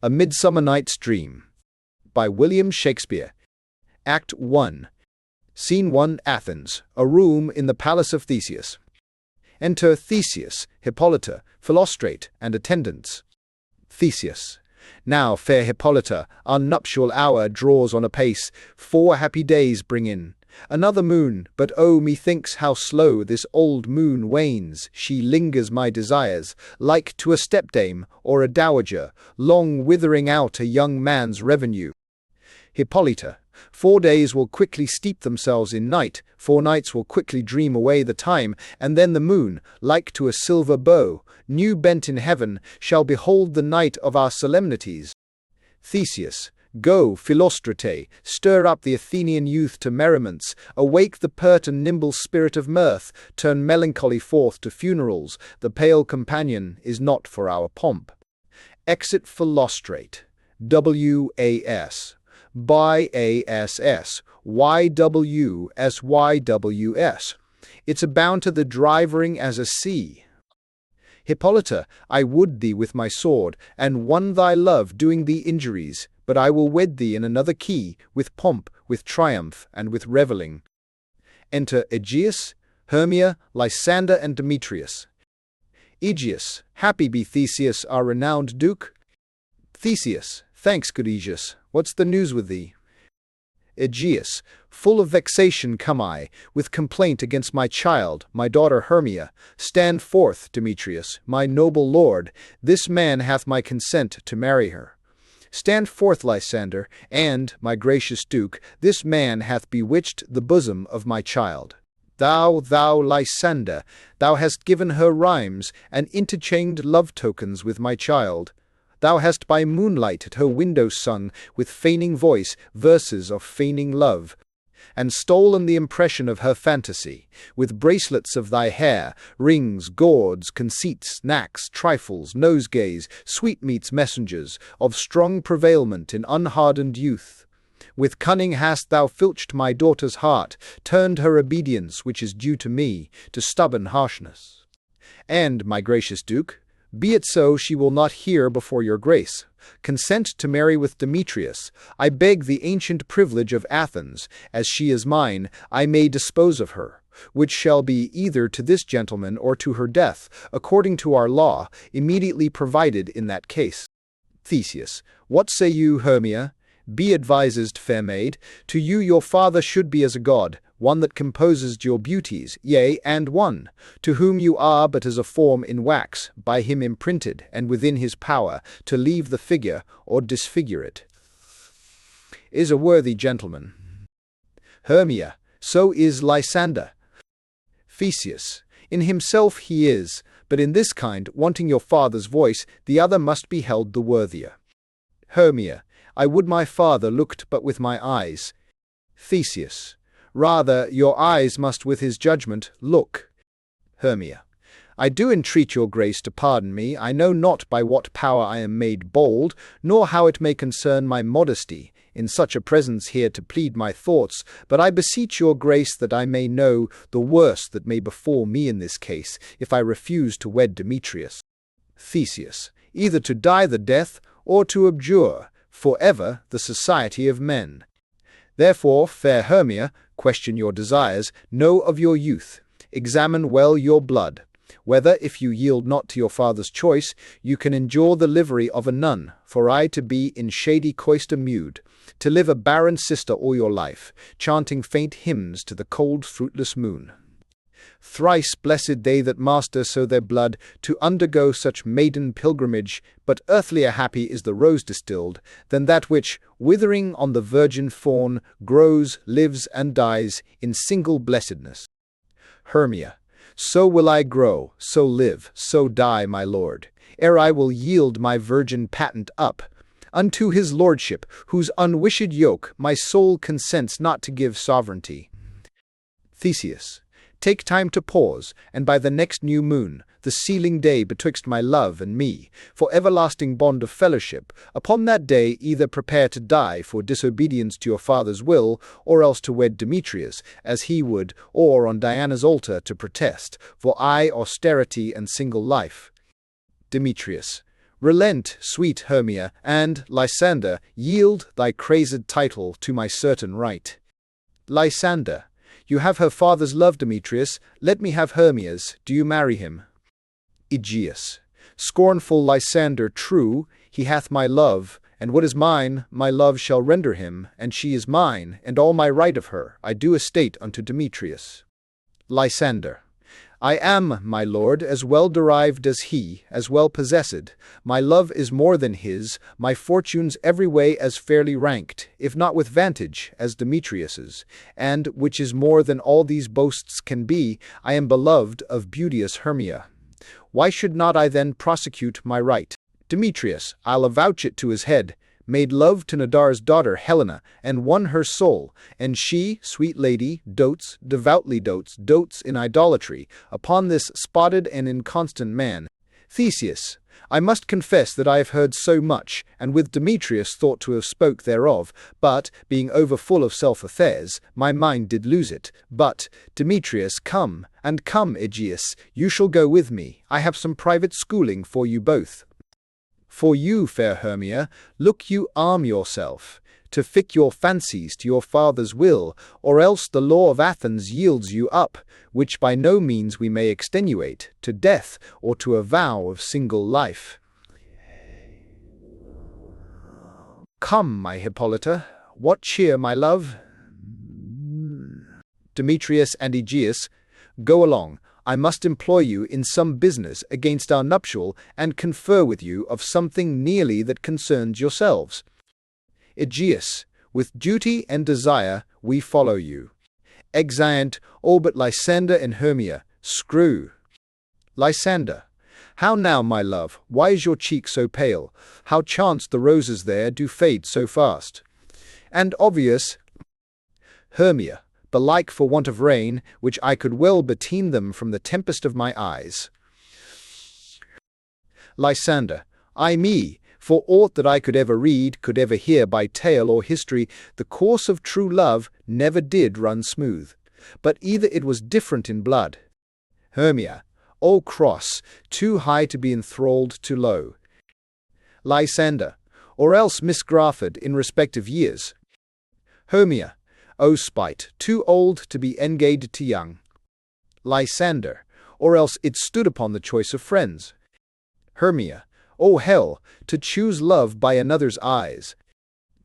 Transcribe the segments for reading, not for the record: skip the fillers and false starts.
A Midsummer Night's Dream by William Shakespeare. Act 1. Scene 1, Athens, a room in the palace of Theseus. Enter Theseus, Hippolyta, Philostrate, and attendants. Theseus. Now, fair Hippolyta, our nuptial hour draws on apace. 4 happy days bring in another moon, but oh, methinks how slow this old moon wanes. She lingers my desires, like to a stepdame or a dowager, long withering out a young man's revenue. Hippolyta. 4 days will quickly steep themselves in night, 4 nights will quickly dream away the time, and then the moon, like to a silver bow, new bent in heaven, shall behold the night of our solemnities. Theseus. Go, Philostrate, stir up the Athenian youth to merriments, awake the pert and nimble spirit of mirth, turn melancholy forth to funerals, the pale companion is not for our pomp. Exit Philostrate. W.A.S. by A.S.S. Y.W.S.Y.W.S. It's abound to the drivering as a sea. Hippolyta, I would thee with my sword, and won thy love doing thee injuries, but I will wed thee in another key, with pomp, with triumph, and with revelling. Enter Aegeus, Hermia, Lysander, and Demetrius. Aegeus. Happy be Theseus, our renowned duke. Theseus. Thanks, good Aegeus. What's the news with thee? Aegeus. Full of vexation come I, with complaint against my child, my daughter Hermia. Stand forth, Demetrius, my noble lord, this man hath my consent to marry her. Stand forth, Lysander, and, my gracious duke, this man hath bewitched the bosom of my child. Thou, Lysander, thou hast given her rhymes, and interchanged love tokens with my child. Thou hast by moonlight at her window sung, with feigning voice, verses of feigning love, and stolen the impression of her fantasy, with bracelets of thy hair, rings, gauds, conceits, knacks, trifles, nosegays, sweetmeats, messengers, of strong prevailment in unhardened youth. With cunning hast thou filched my daughter's heart, turned her obedience, which is due to me, to stubborn harshness. And, my gracious duke, be it so, she will not hear before your grace. Consent to marry with Demetrius. I beg the ancient privilege of Athens, as she is mine, I may dispose of her, which shall be either to this gentleman or to her death, according to our law, immediately provided in that case. Theseus. What say you, Hermia? Be advised, fair maid. To you your father should be as a god, one that composes your beauties, yea, and one, to whom you are but as a form in wax, by him imprinted, and within his power, to leave the figure or disfigure it, is a worthy gentleman. Hermia. So is Lysander. Theseus. In himself he is, but in this kind, wanting your father's voice, the other must be held the worthier. Hermia. I would my father looked but with my eyes. Theseus. Rather, your eyes must with his judgment look. Hermia. I do entreat your grace to pardon me. I know not by what power I am made bold, nor how it may concern my modesty, in such a presence here to plead my thoughts, but I beseech your grace that I may know the worst that may befall me in this case, if I refuse to wed Demetrius. Theseus. Either to die the death, or to abjure for ever the society of men. Therefore, fair Hermia, question your desires, know of your youth, examine well your blood, whether, if you yield not to your father's choice, you can endure the livery of a nun, for I to be in shady cloister mewed, to live a barren sister all your life, chanting faint hymns to the cold fruitless moon. Thrice blessed they that master so their blood to undergo such maiden pilgrimage, but earthlier happy is the rose distilled, than that which, withering on the virgin thorn, grows, lives, and dies in single blessedness. Hermia. So will I grow, so live, so die, my lord, ere I will yield my virgin patent up unto his lordship, whose unwished yoke my soul consents not to give sovereignty. Theseus. Take time to pause, and by the next new moon, the sealing day betwixt my love and me, for everlasting bond of fellowship, upon that day either prepare to die for disobedience to your father's will, or else to wed Demetrius, as he would, or on Diana's altar to protest, for austerity and single life. Demetrius. Relent, sweet Hermia, and, Lysander, yield thy crazed title to my certain right. Lysander, you have her father's love, Demetrius, let me have Hermia's, do you marry him? Aegeus, scornful Lysander, true, he hath my love, and what is mine, my love shall render him, and she is mine, and all my right of her I do estate unto Demetrius. Lysander, I am, my lord, as well derived as he, as well possessed. My love is more than his, my fortunes every way as fairly ranked, if not with vantage, as Demetrius's, and, which is more than all these boasts can be, I am beloved of beauteous Hermia. Why should not I then prosecute my right? Demetrius, I'll avouch it to his head, made love to Nadar's daughter Helena, and won her soul, and she, sweet lady, devoutly dotes in idolatry, upon this spotted and inconstant man. Theseus, I must confess that I have heard so much, and with Demetrius thought to have spoke thereof, but, being overfull of self-affairs, my mind did lose it. But, Demetrius, come, Aegeus, you shall go with me, I have some private schooling for you both. For you, fair Hermia, look you arm yourself, to fit your fancies to your father's will, or else the law of Athens yields you up, which by no means we may extenuate, to death or to a vow of single life. Come, my Hippolyta, what cheer, my love? Demetrius and Aegeus, go along. I must employ you in some business against our nuptial, and confer with you of something nearly that concerns yourselves. Aegeus, with duty and desire we follow you. Exeunt all but Lysander and Hermia. Screw. Lysander, how now, my love, why is your cheek so pale? How chanced the roses there do fade so fast? And obvious. Hermia, belike for want of rain, which I could well beteem them from the tempest of my eyes. Lysander, ay me, for aught that I could ever read, could ever hear by tale or history, the course of true love never did run smooth, but either it was different in blood. Hermia, O cross, too high to be enthralled too low. Lysander, or else misgrafted in respect of years. Hermia, O spite, too old to be engaged to young. Lysander, or else it stood upon the choice of friends. Hermia, O hell, to choose love by another's eyes.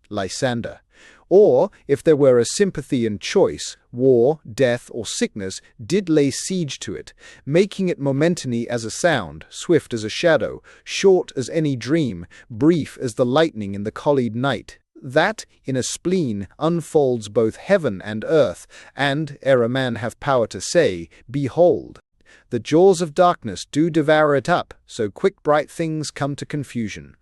Lysander, or, if there were a sympathy in choice, war, death, or sickness did lay siege to it, making it momentary as a sound, swift as a shadow, short as any dream, brief as the lightning in the collied night, that, in a spleen, unfolds both heaven and earth, and, ere a man have power to say, behold, the jaws of darkness do devour it up, so quick bright things come to confusion.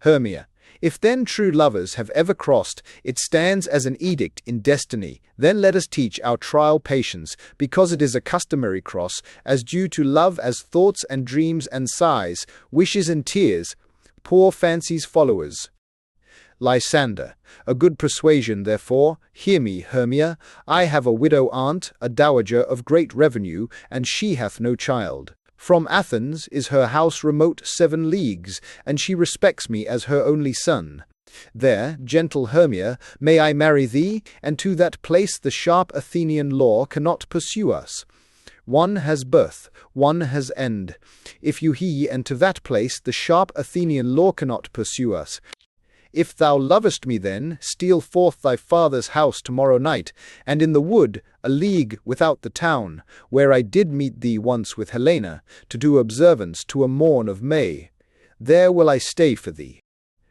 Hermia, if then true lovers have ever crossed, it stands as an edict in destiny, then let us teach our trial patience, because it is a customary cross, as due to love as thoughts and dreams and sighs, wishes and tears, poor fancy's followers. Lysander, a good persuasion, therefore, hear me, Hermia, I have a widow aunt, a dowager of great revenue, and she hath no child. From Athens is her house remote 7 leagues, and she respects me as her only son. There, gentle Hermia, may I marry thee, and to that place the sharp Athenian law cannot pursue us. One has birth, one has end. If you he, and to that place the sharp Athenian law cannot pursue us. If thou lovest me then, steal forth thy father's house tomorrow night, and in the wood, a league without the town, where I did meet thee once with Helena, to do observance to a morn of May. There will I stay for thee.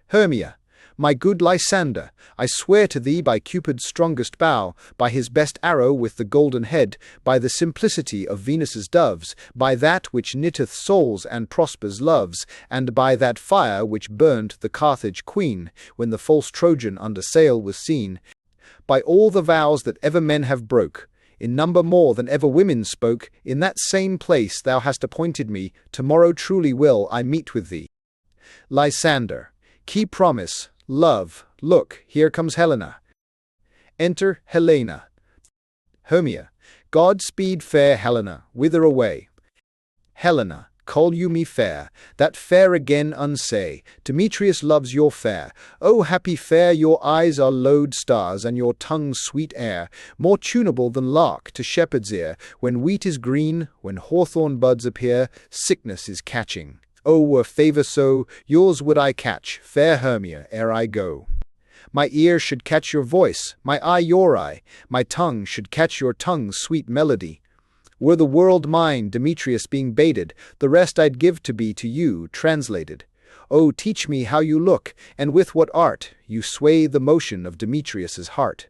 Hermia, my good Lysander, I swear to thee by Cupid's strongest bow, by his best arrow with the golden head, by the simplicity of Venus's doves, by that which knitteth souls and prospers loves, and by that fire which burned the Carthage queen, when the false Trojan under sail was seen, by all the vows that ever men have broke, in number more than ever women spoke, in that same place thou hast appointed me, tomorrow truly will I meet with thee. Lysander, keep promise. Love, look, here comes Helena. Enter Helena. Hermia, God speed fair Helena, whither away? Helena, call you me fair, that fair again unsay, Demetrius loves your fair. O happy fair, your eyes are lodestars, and your tongue sweet air, more tunable than lark to shepherd's ear. When wheat is green, when hawthorn buds appear, sickness is catching. O were favour so, yours would I catch, fair Hermia, ere I go. My ear should catch your voice, my eye your eye, my tongue should catch your tongue's sweet melody. Were the world mine, Demetrius being baited, the rest I'd give to be to you translated. O teach me how you look, and with what art you sway the motion of Demetrius's heart.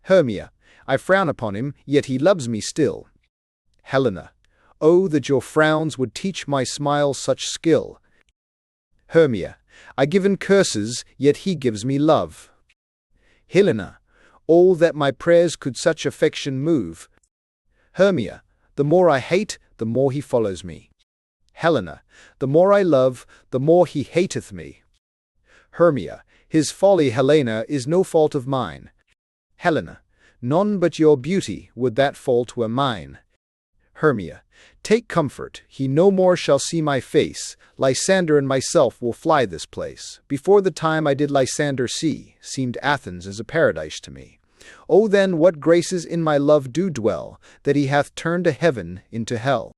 Hermia, I frown upon him, yet he loves me still. Helena, oh, that your frowns would teach my smile such skill. Hermia, I give in curses, yet he gives me love. Helena, oh, that my prayers could such affection move. Hermia, the more I hate, the more he follows me. Helena, the more I love, the more he hateth me. Hermia, his folly, Helena, is no fault of mine. Helena, none but your beauty would that fault were mine. Hermia, take comfort, he no more shall see my face, Lysander and myself will fly this place. Before the time I did Lysander see, seemed Athens as a paradise to me. O then what graces in my love do dwell, that he hath turned a heaven into hell.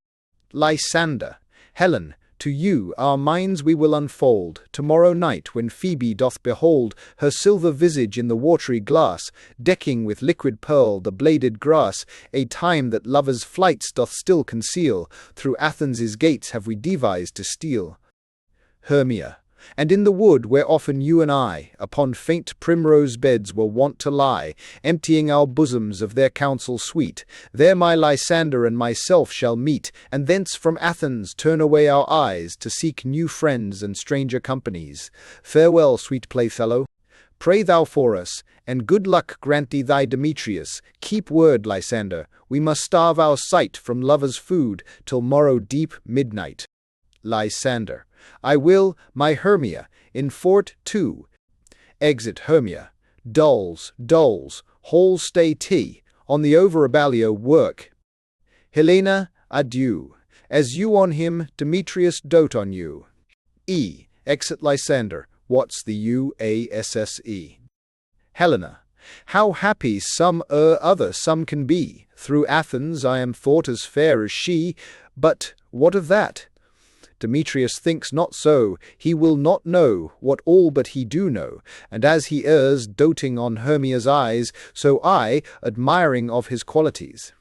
Lysander, Helen, to you our minds we will unfold, tomorrow night when Phoebe doth behold her silver visage in the watery glass, decking with liquid pearl the bladed grass, a time that lovers' flights doth still conceal, through Athens' gates have we devised to steal. Hermia, and in the wood where often you and I, upon faint primrose beds were wont to lie, emptying our bosoms of their counsel sweet, there my Lysander and myself shall meet, and thence from Athens turn away our eyes, to seek new friends and stranger companies. Farewell, sweet playfellow. Pray thou for us, and good luck grant thee thy Demetrius. Keep word, Lysander, we must starve our sight from lovers' food, till morrow deep midnight. Lysander, I will, my Hermia, in fort too. Exit Hermia. Dulls, halls stay tea, on the over Abalio work. Helena, adieu. As you on him, Demetrius dote on you. Exit Lysander. What's the UASSE? Helena, how happy some other some can be. Through Athens I am thought as fair as she, but what of that? Demetrius thinks not so, he will not know what all but he do know, and as he errs, doting on Hermia's eyes, so I, admiring of his qualities.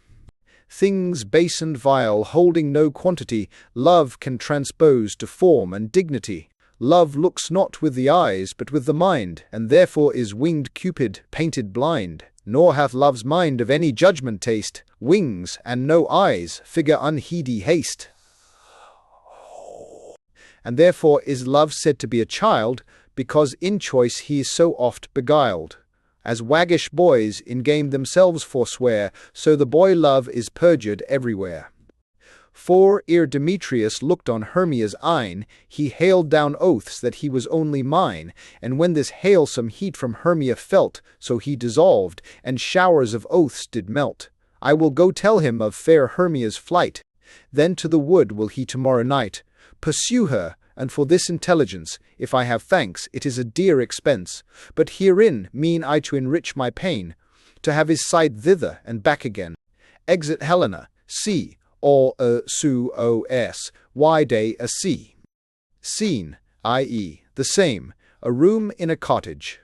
Things base and vile, holding no quantity, love can transpose to form and dignity. Love looks not with the eyes, but with the mind, and therefore is winged Cupid, painted blind. Nor hath love's mind of any judgment taste, wings and no eyes, figure unheedy haste. And therefore is love said to be a child, because in choice he is so oft beguiled. As waggish boys in game themselves forswear, so the boy love is perjured everywhere. For ere Demetrius looked on Hermia's eyne, he hailed down oaths that he was only mine, and when this hail some heat from Hermia felt, so he dissolved, and showers of oaths did melt. I will go tell him of fair Hermia's flight, then to the wood will he tomorrow night pursue her, and for this intelligence, if I have thanks, it is a dear expense. But herein mean I to enrich my pain, to have his sight thither and back again. Exit Helena, C, or SUOS, Y-day a C. Scene, i.e., the same, a room in a cottage.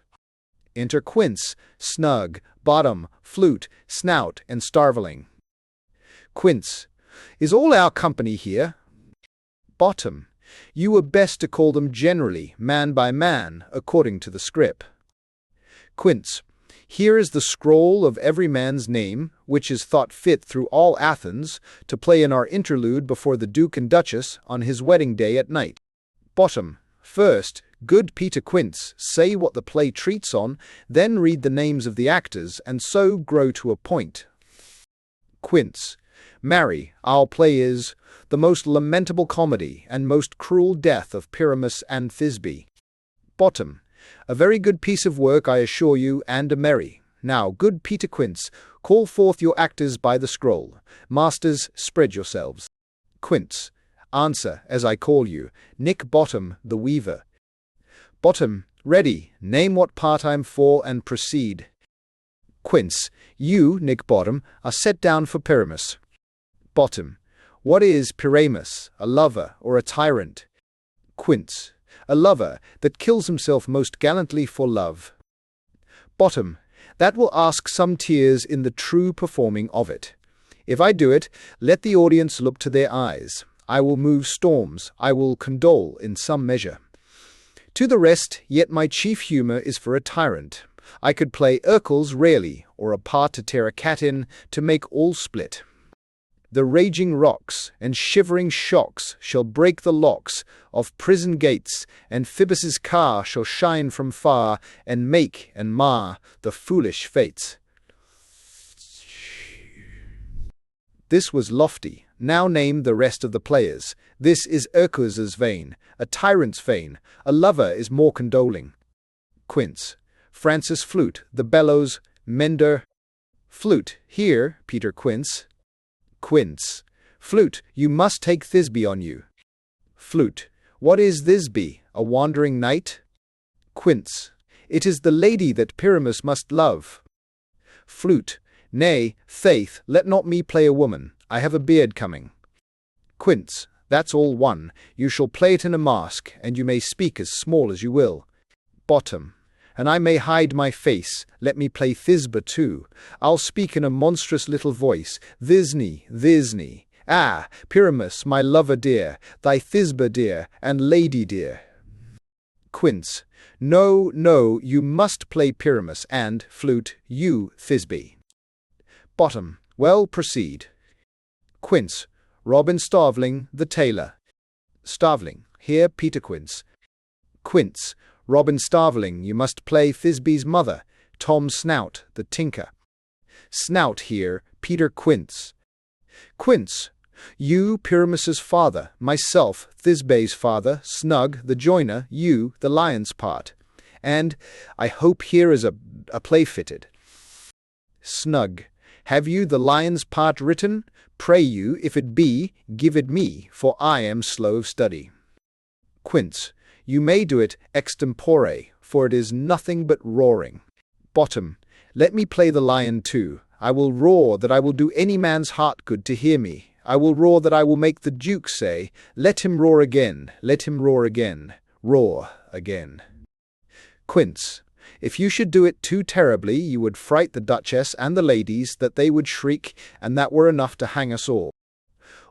Enter Quince, snug, bottom, flute, snout, and starveling. Quince, is all our company here? Bottom, you were best to call them generally, man by man, according to the scrip. Quince, here is the scroll of every man's name, which is thought fit through all Athens, to play in our interlude before the Duke and Duchess on his wedding day at night. Bottom, first, good Peter Quince, say what the play treats on, then read the names of the actors, and so grow to a point. Quince, marry, our play is the most lamentable comedy and most cruel death of Pyramus and Thisbe. Bottom, a very good piece of work, I assure you, and a merry. Now, good Peter Quince, call forth your actors by the scroll. Masters, spread yourselves. Quince, Answer, as I call you, Nick Bottom, the weaver. Bottom, ready, name what part I'm for and proceed. Quince, you, Nick Bottom, are set down for Pyramus. Bottom, what is Pyramus, a lover or a tyrant? Quince, a lover that kills himself most gallantly for love. Bottom, that will ask some tears in the true performing of it. If I do it, let the audience look to their eyes. I will move storms, I will condole in some measure. To the rest, yet my chief humour is for a tyrant. I could play Urkel's rarely, or a part to tear a cat in, to make all split. The raging rocks and shivering shocks shall break the locks of prison gates, and Phoebus's car shall shine from far, and make and mar the foolish fates. This was lofty. Now name the rest of the players. This is Urquiz's vein, a tyrant's vein. A lover is more condoling. Quince, Francis Flute, the bellows, mender. Flute, here, Peter Quince. Quince, Flute, you must take Thisbe on you. Flute, what is Thisbe, a wandering knight? Quince, it is the lady that Pyramus must love. Flute, nay, faith, let not me play a woman. I have a beard coming. Quince, that's all one. You shall play it in a mask, and you may speak as small as you will. Bottom, and I may hide my face. Let me play Thisbe too. I'll speak in a monstrous little voice. Thisne, Thisne. Ah, Pyramus, my lover dear, thy Thisbe dear, and lady dear. Quince, no, no, you must play Pyramus, and, Flute, you Thisbe. Bottom, well, proceed. Quince, Robin Starveling, the tailor. Starveling, here, Peter Quince. Quince, Robin Starveling, you must play Thisbe's mother, Tom Snout, the tinker. Snout, here, Peter Quince. Quince, you, Pyramus's father, myself, Thisbe's father, Snug, the joiner, you, the lion's part. And I hope here is a play fitted. Snug, have you the lion's part written? Pray you, if it be, give it me, for I am slow of study. Quince, you may do it extempore, for it is nothing but roaring. Bottom, let me play the lion too. I will roar that I will do any man's heart good to hear me. I will roar that I will make the Duke say, let him roar again, let him roar again, roar again. Quince, if you should do it too terribly, you would fright the Duchess and the ladies, that they would shriek, and that were enough to hang us all.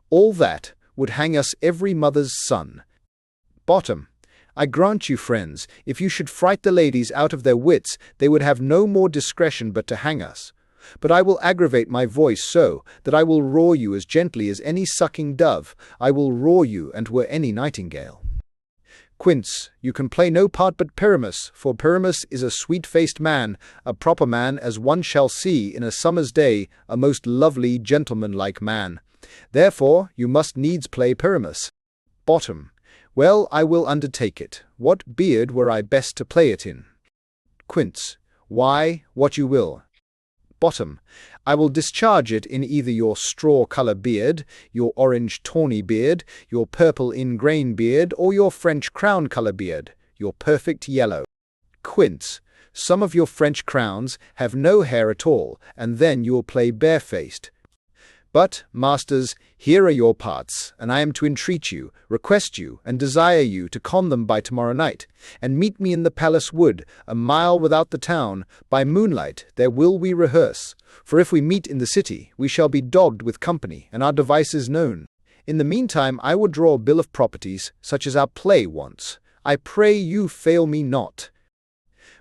All that would hang us every mother's son. Bottom, I grant you, friends, if you should fright the ladies out of their wits, they would have no more discretion but to hang us. But I will aggravate my voice so, that I will roar you as gently as any sucking dove. I will roar you, and were any nightingale. Quince, you can play no part but Pyramus, for Pyramus is a sweet-faced man, a proper man as one shall see in a summer's day, a most lovely gentleman-like man. Therefore you must needs play Pyramus. Bottom, well, I will undertake it. What beard were I best to play it in? Quince, why, what you will. Bottom, I will discharge it in either your straw-colour beard, your orange tawny beard, your purple ingrain beard, or your French crown-colour beard, your perfect yellow. Quince, some of your French crowns have no hair at all, and then you will play barefaced. But, masters, here are your parts, and I am to entreat you, request you, and desire you to con them by tomorrow night, and meet me in the palace wood, a mile without the town. By moonlight there will we rehearse, for if we meet in the city, we shall be dogged with company, and our devices known. In the meantime I will draw a bill of properties, such as our play wants. I pray you fail me not.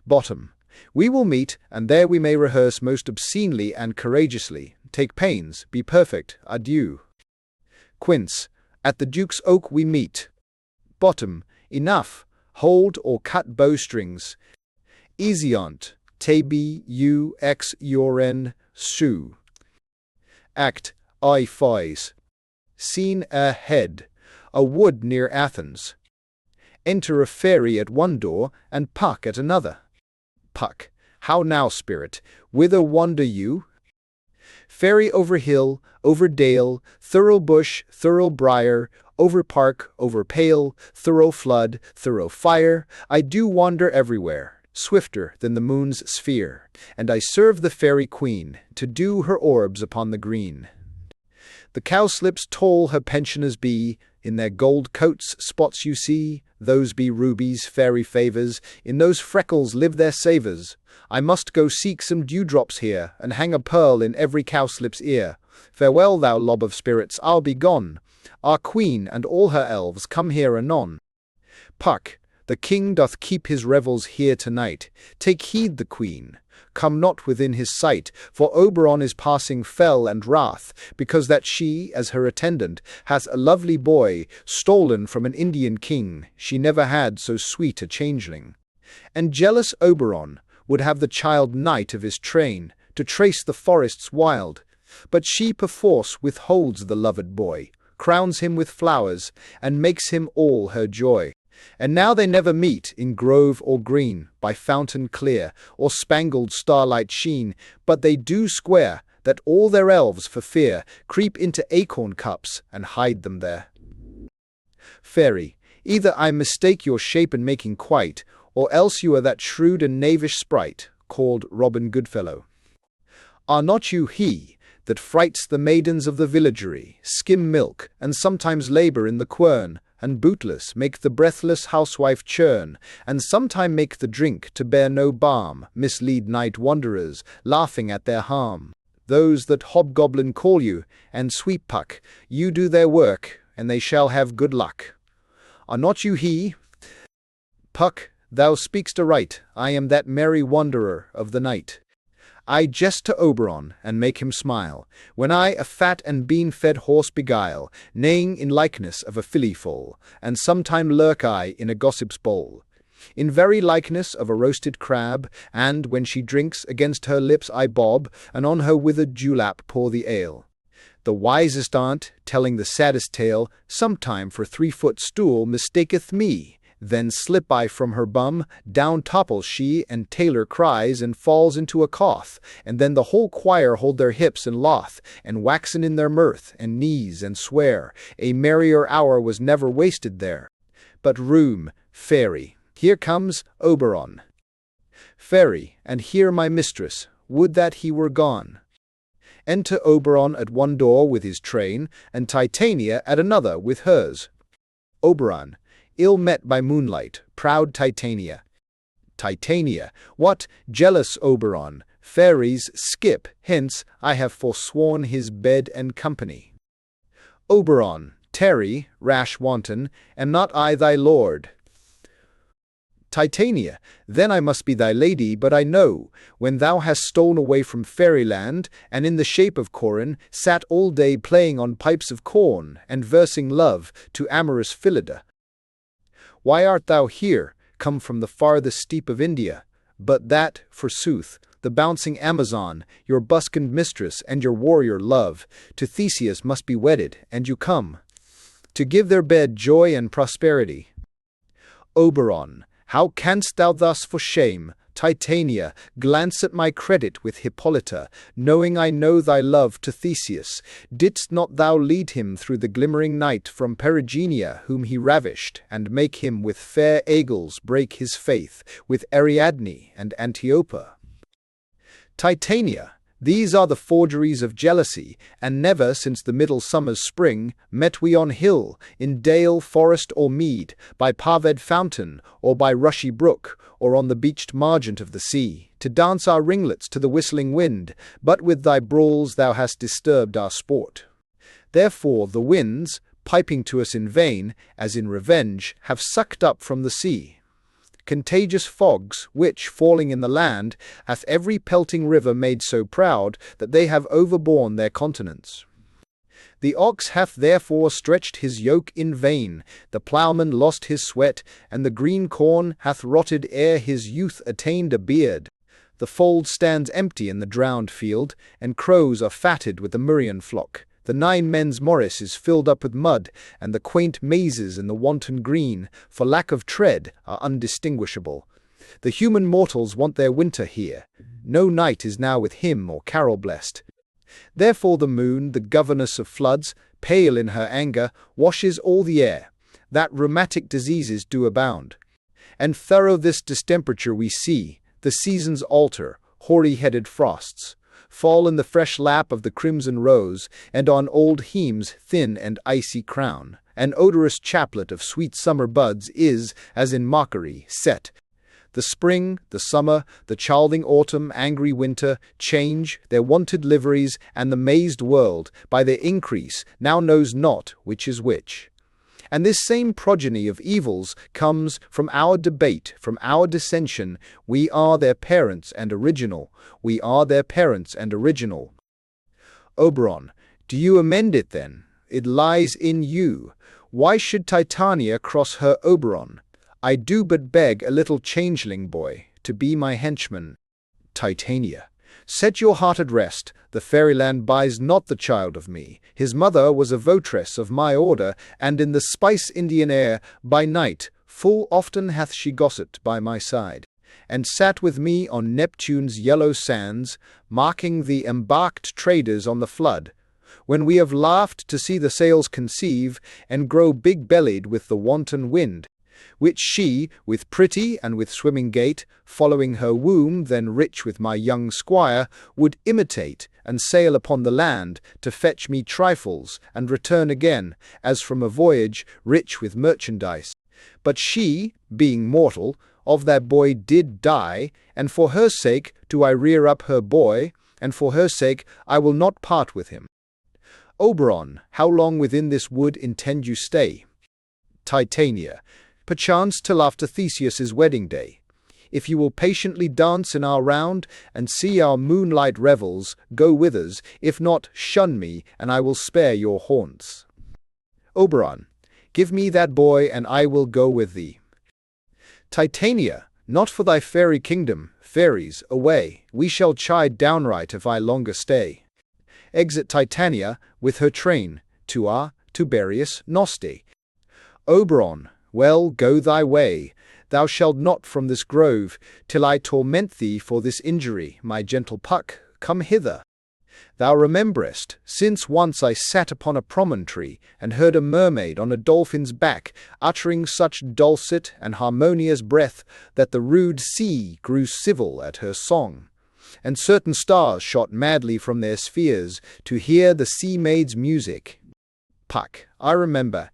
Bottom, we will meet, and there we may rehearse most obscenely and courageously. Take pains, be perfect, adieu. Quince, at the Duke's Oak we meet. Bottom, enough, hold or cut bowstrings. Easiont, tabi u ex uren su. Act I fies. Scene ahead, a wood near Athens. Enter a fairy at one door, and Puck at another. Puck, how now, spirit, whither wander you? Fairy over hill, over dale, thorough bush, thorough briar, Over park, over pale, thorough flood, thorough fire, I do wander everywhere, swifter than the moon's sphere, and I serve the fairy queen, to do her orbs upon the green. The cowslips toll her pensioners be, in their gold coats spots you see, those be rubies, fairy favours, in those freckles live their savours. I must go seek some dewdrops here, and hang a pearl in every cowslip's ear. Farewell, thou lob of spirits, I'll be gone. Our queen and all her elves come here anon. Puck, the king doth keep his revels here tonight. Take heed the queen, come not within his sight, for Oberon is passing fell and wrath, because that she, as her attendant, hath a lovely boy, stolen from an Indian king. She never had so sweet a changeling. And jealous Oberon would have the child knight of his train, to trace the forests wild. But she perforce withholds the loved boy, crowns him with flowers, and makes him all her joy. And now they never meet in grove or green, by fountain clear, or spangled starlight sheen, but they do square, that all their elves for fear creep into acorn cups and hide them there. Fairy, either I mistake your shape in making quite, or else you are that shrewd and knavish sprite, called Robin Goodfellow. Are not you he that frights the maidens of the villagery, skim milk, and sometimes labour in the quern, and bootless make the breathless housewife churn, and sometime make the drink to bear no balm, mislead night wanderers, laughing at their harm? Those that hobgoblin call you, and sweep Puck, you do their work, and they shall have good luck. Are not you he? Puck, thou speak'st aright, I am that merry wanderer of the night. I jest to Oberon, and make him smile, when I a fat and bean-fed horse beguile, neighing in likeness of a filly foal, and sometime lurk I in a gossip's bowl, in very likeness of a roasted crab, and, when she drinks, against her lips I bob, and on her withered dewlap pour the ale. The wisest aunt, telling the saddest tale, sometime for 3-foot stool mistaketh me. Then slip I from her bum, down topples she, and Taylor cries and falls into a cough, and then the whole choir hold their hips and loth, and waxen in their mirth, and knees and swear, a merrier hour was never wasted there. But room, fairy, here comes Oberon. Fairy, and here my mistress, would that he were gone. Enter Oberon at one door with his train, and Titania at another with hers. Oberon, ill met by moonlight, proud Titania. Titania, what, jealous Oberon, fairies, skip, hence, I have forsworn his bed and company. Oberon, tarry, rash wanton, am not I thy lord? Titania, then I must be thy lady, but I know, when thou hast stolen away from fairyland, and in the shape of Corin, sat all day playing on pipes of corn, and versing love to amorous Phillida. Why art thou here, come from the farthest steep of India? But that, forsooth, the bouncing Amazon, your buskined mistress and your warrior love, to Theseus must be wedded, and you come to give their bed joy and prosperity. Oberon, how canst thou thus for shame, Titania, glance at my credit with Hippolyta, knowing I know thy love to Theseus? Didst not thou lead him through the glimmering night from Perigenia, whom he ravished, and make him with fair Agles break his faith, with Ariadne and Antiopa? Titania, these are the forgeries of jealousy, and never since the middle summer's spring met we on hill, in dale, forest, or mead, by parved fountain, or by rushy brook, or on the beached margent of the sea, to dance our ringlets to the whistling wind, but with thy brawls thou hast disturbed our sport. Therefore the winds, piping to us in vain, as in revenge, have sucked up from the sea contagious fogs, which, falling in the land, hath every pelting river made so proud, that they have overborne their continents. The ox hath therefore stretched his yoke in vain, the ploughman lost his sweat, and the green corn hath rotted ere his youth attained a beard. The fold stands empty in the drowned field, and crows are fatted with the murrion flock. The 9 men's morris is filled up with mud, and the quaint mazes in the wanton green, for lack of tread, are undistinguishable. The human mortals want their winter here. No night is now with hymn or carol blessed. Therefore the moon, the governess of floods, pale in her anger, washes all the air, that rheumatic diseases do abound. And thorough this distemperature we see, the seasons alter, hoary-headed frosts fall in the fresh lap of the crimson rose, and on old Heme's thin and icy crown, an odorous chaplet of sweet summer buds is, as in mockery, set. The spring, the summer, the chalding autumn, angry winter, change their wonted liveries, and the mazed world, by their increase, now knows not which is which. And this same progeny of evils comes from our debate, from our dissension. We are their parents and original. We are their parents and original. Oberon, do you amend it then? It lies in you. Why should Titania cross her Oberon? I do but beg a little changeling boy to be my henchman. Titania, set your heart at rest. The fairyland buys not the child of me. His mother was a votress of my order, and in the spice Indian air, by night, full often hath she gossiped by my side, and sat with me on Neptune's yellow sands, marking the embarked traders on the flood, when we have laughed to see the sails conceive, and grow big-bellied with the wanton wind, which she, with pretty and with swimming gait, following her womb, then rich with my young squire, would imitate, and sail upon the land, to fetch me trifles, and return again, as from a voyage, rich with merchandise. But she, being mortal, of that boy did die, and for her sake do I rear up her boy, and for her sake I will not part with him. Oberon, how long within this wood intend you stay? Titania, perchance till after Theseus's wedding day. If you will patiently dance in our round, and see our moonlight revels, go with us. If not, shun me, and I will spare your haunts. Oberon, give me that boy, and I will go with thee. Titania, not for thy fairy kingdom, fairies, away, we shall chide downright if I longer stay. Exit Titania, with her train, to Tiberius Noste. Oberon, well, go thy way. Thou shalt not from this grove, till I torment thee for this injury. My gentle Puck, come hither. Thou rememberest, since once I sat upon a promontory, and heard a mermaid on a dolphin's back, uttering such dulcet and harmonious breath, that the rude sea grew civil at her song, and certain stars shot madly from their spheres, to hear the sea-maid's music. Puck, I remember.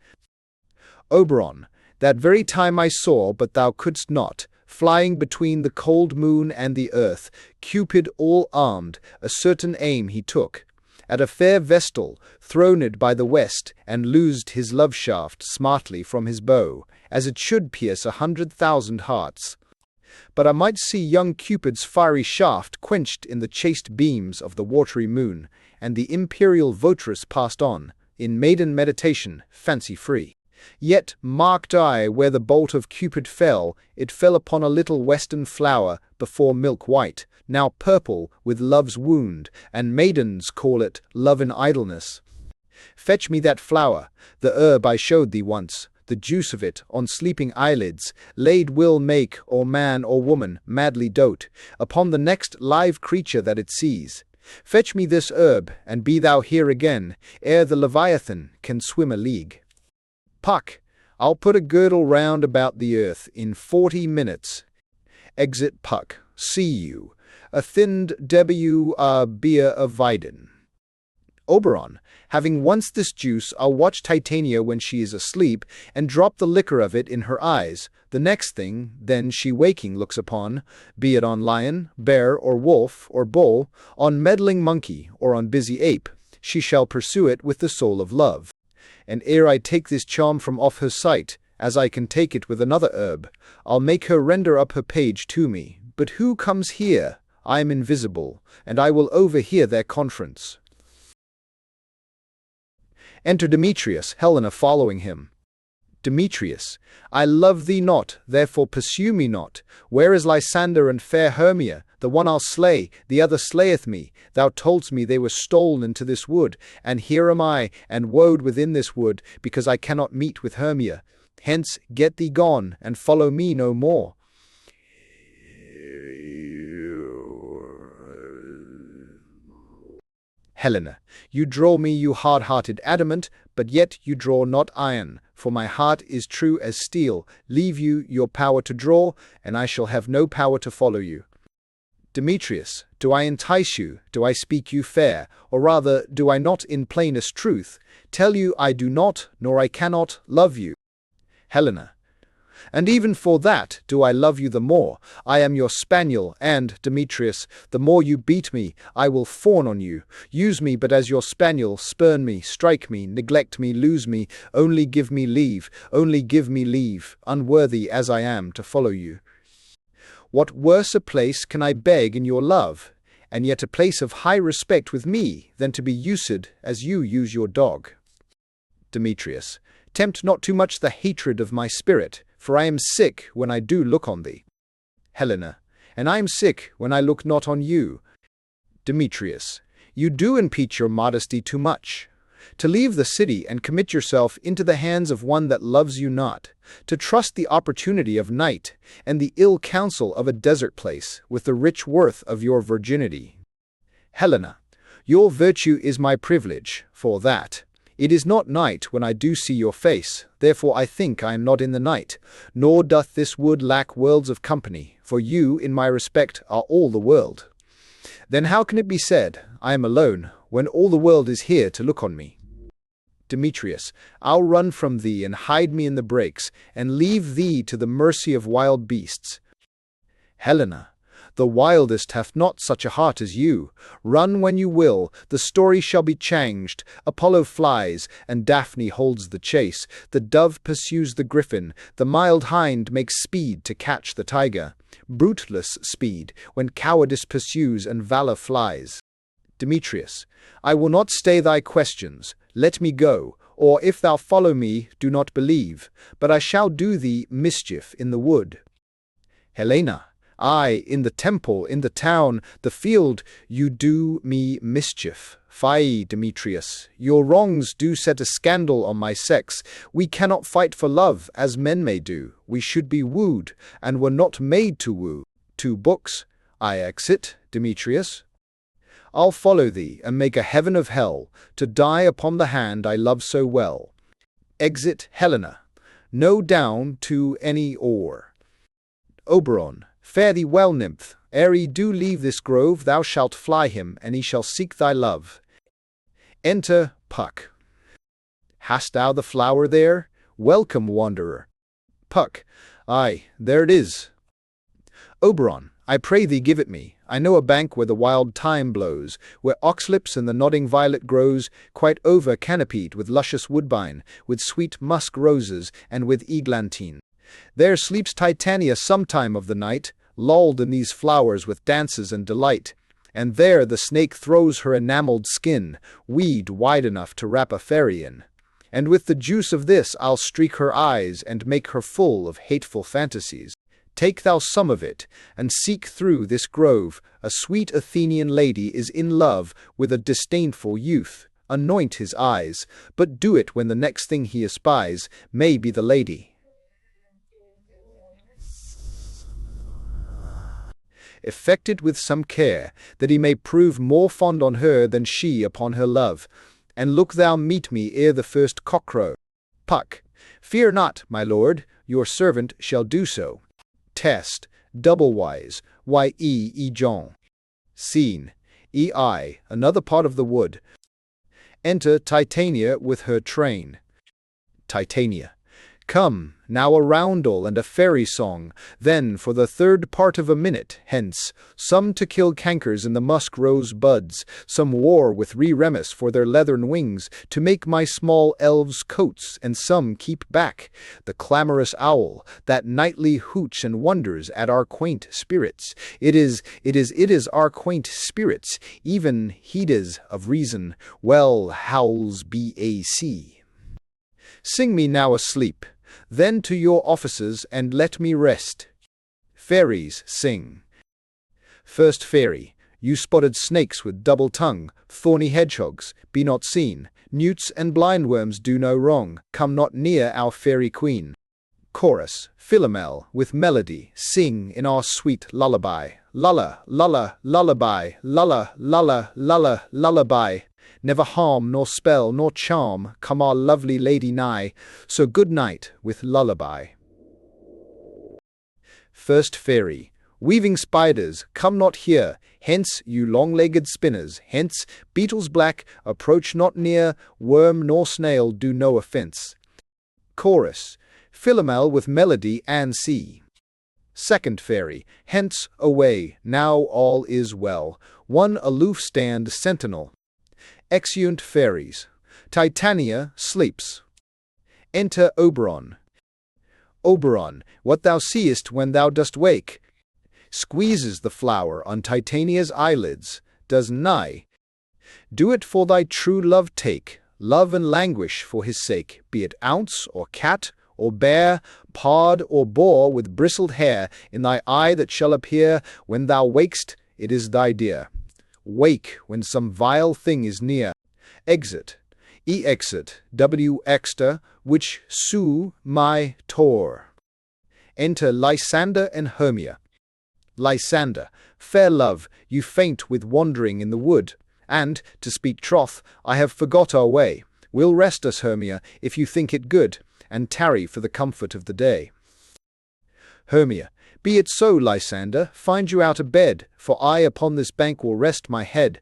Oberon, that very time I saw, but thou couldst not, flying between the cold moon and the earth, Cupid all armed, a certain aim he took, at a fair vestal, throned by the west, and loosed his love-shaft smartly from his bow, as it should pierce 100,000 hearts. But I might see young Cupid's fiery shaft quenched in the chaste beams of the watery moon, and the imperial votress passed on, in maiden meditation, fancy-free. Yet marked I where the bolt of Cupid fell, it fell upon a little western flower, before milk-white, now purple with love's wound, and maidens call it love in idleness. Fetch me that flower, the herb I showed thee once, the juice of it, on sleeping eyelids, laid will make, or man or woman, madly dote, upon the next live creature that it sees. Fetch me this herb, and be thou here again, ere the Leviathan can swim a league. Puck, I'll put a girdle round about the earth in 40 minutes. Exit Puck, see you, a thinned beer of Viden. Oberon, having once this juice, I'll watch Titania when she is asleep, and drop the liquor of it in her eyes. The next thing, then, she waking looks upon, be it on lion, bear, or wolf, or bull, on meddling monkey, or on busy ape, she shall pursue it with the soul of love. And ere I take this charm from off her sight, as I can take it with another herb, I'll make her render up her page to me. But who comes here? I am invisible, and I will overhear their conference. Enter Demetrius, Helena following him. Demetrius, I love thee not, therefore pursue me not. Where is Lysander and fair Hermia? The one I'll slay, the other slayeth me. Thou toldst me they were stolen into this wood, and here am I, and woed within this wood, because I cannot meet with Hermia. Hence, get thee gone, and follow me no more. Helena, you draw me, you hard-hearted adamant, but yet you draw not iron, for my heart is true as steel. Leave you your power to draw, and I shall have no power to follow you. Demetrius, do I entice you? Do I speak you fair? Or rather, do I not in plainest truth tell you I do not, nor I cannot, love you? Helena, and even for that do I love you the more. I am your spaniel, and, Demetrius, the more you beat me, I will fawn on you. Use me but as your spaniel, spurn me, strike me, neglect me, lose me, only give me leave, unworthy as I am to follow you. What worse a place can I beg in your love, and yet a place of high respect with me, than to be used as you use your dog? Demetrius, tempt not too much the hatred of my spirit, for I am sick when I do look on thee. Helena, and I am sick when I look not on you. Demetrius, you do impeach your modesty too much. To leave the city and commit yourself into the hands of one that loves you not, to trust the opportunity of night and the ill counsel of a desert place with the rich worth of your virginity. Helena, your virtue is my privilege, for that it is not night when I do see your face, therefore I think I am not in the night, nor doth this wood lack worlds of company, for you in my respect are all the world. Then how can it be said, I am alone, when all the world is here to look on me? Demetrius, I'll run from thee and hide me in the brakes, and leave thee to the mercy of wild beasts. Helena, the wildest hath not such a heart as you. Run when you will, the story shall be changed. Apollo flies, and Daphne holds the chase. The dove pursues the griffin, the mild hind makes speed to catch the tiger. Bruteless speed, when cowardice pursues and valor flies. Demetrius, I will not stay thy questions. Let me go, or if thou follow me, do not believe, but I shall do thee mischief in the wood. Helena, I, in the temple, in the town, the field, you do me mischief. Fie, Demetrius, your wrongs do set a scandal on my sex. We cannot fight for love, as men may do. We should be wooed, and were not made to woo. 2 books. I exit, Demetrius. I'll follow thee, and make a heaven of hell, to die upon the hand I love so well. Exit Helena. No down to any oar. Oberon, fare thee well, nymph. Ere he do leave this grove, thou shalt fly him, and he shall seek thy love. Enter Puck. Hast thou the flower there? Welcome, wanderer. Puck, aye, there it is. Oberon, I pray thee give it me. I know a bank where the wild thyme blows, where oxlips and the nodding violet grows, quite over canopied with luscious woodbine, with sweet musk roses, and with eglantine. There sleeps Titania sometime of the night, lulled in these flowers with dances and delight. And there the snake throws her enamelled skin, weed wide enough to wrap a fairy in. And with the juice of this I'll streak her eyes, and make her full of hateful fantasies. Take thou some of it, and seek through this grove. A sweet Athenian lady is in love with a disdainful youth. Anoint his eyes, but do it when the next thing he espies may be the lady. Effect it with some care, that he may prove more fond on her than she upon her love. And look thou meet me ere the first cockcrow. Puck, fear not, my lord, your servant shall do so. Test, double wise, ye John. Scene, ei, another part of the wood. Enter Titania with her train. Titania. Come, now a roundel and a fairy song, then for the third part of a minute, hence, some to kill cankers in the musk rose buds, some war with Remus for their leathern wings, to make my small elves coats, and some keep back the clamorous owl, that nightly hoots and wonders at our quaint spirits. It is our quaint spirits, even heedes of reason, well howls bac. Sing me now asleep, then to your offices, and let me rest. Fairies sing. First fairy, you spotted snakes with double tongue, thorny hedgehogs, be not seen. Newts and blindworms do no wrong, come not near our fairy queen. Chorus, Philomel, with melody, sing in our sweet lullaby. Lulla, lulla, lullaby, lulla, lulla, lulla, lullaby. Never harm, nor spell, nor charm come our lovely lady nigh, so good night with lullaby. First Fairy. Weaving spiders, come not here, hence, you long-legged spinners, hence, beetles black, approach not near, worm nor snail do no offence. Chorus. Philomel with melody and sea. Second Fairy. Hence, away, now all is well, one aloof stand sentinel. Exeunt Fairies. Titania sleeps. Enter Oberon. Oberon, what thou seest when thou dost wake, squeezes the flower on Titania's eyelids, does nigh. Do it for thy true love take, love and languish for his sake, be it ounce, or cat, or bear, pod, or boar with bristled hair, in thy eye that shall appear, when thou wakest, it is thy dear. Wake when some vile thing is near. Exit. Exit, exter, which sue my tor. Enter Lysander and Hermia. Lysander. Fair love, you faint with wandering in the wood, and, to speak troth, I have forgot our way. Will rest us, Hermia, if you think it good, and tarry for the comfort of the day. Hermia. Be it so, Lysander, find you out a bed, for I upon this bank will rest my head.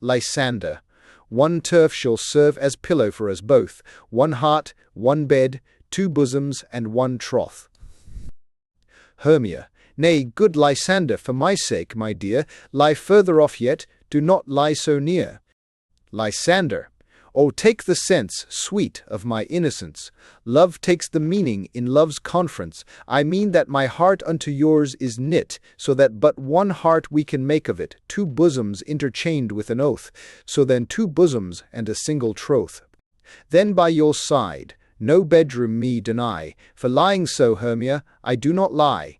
Lysander. One turf shall serve as pillow for us both, one heart, one bed, two bosoms, and one troth. Hermia. Nay, good Lysander, for my sake, my dear, lie further off yet, do not lie so near. Lysander. Oh, take the sense, sweet, of my innocence. Love takes the meaning in love's conference. I mean that my heart unto yours is knit, so that but one heart we can make of it, two bosoms interchained with an oath, so then two bosoms and a single troth. Then by your side, no bedroom me deny, for lying so, Hermia, I do not lie.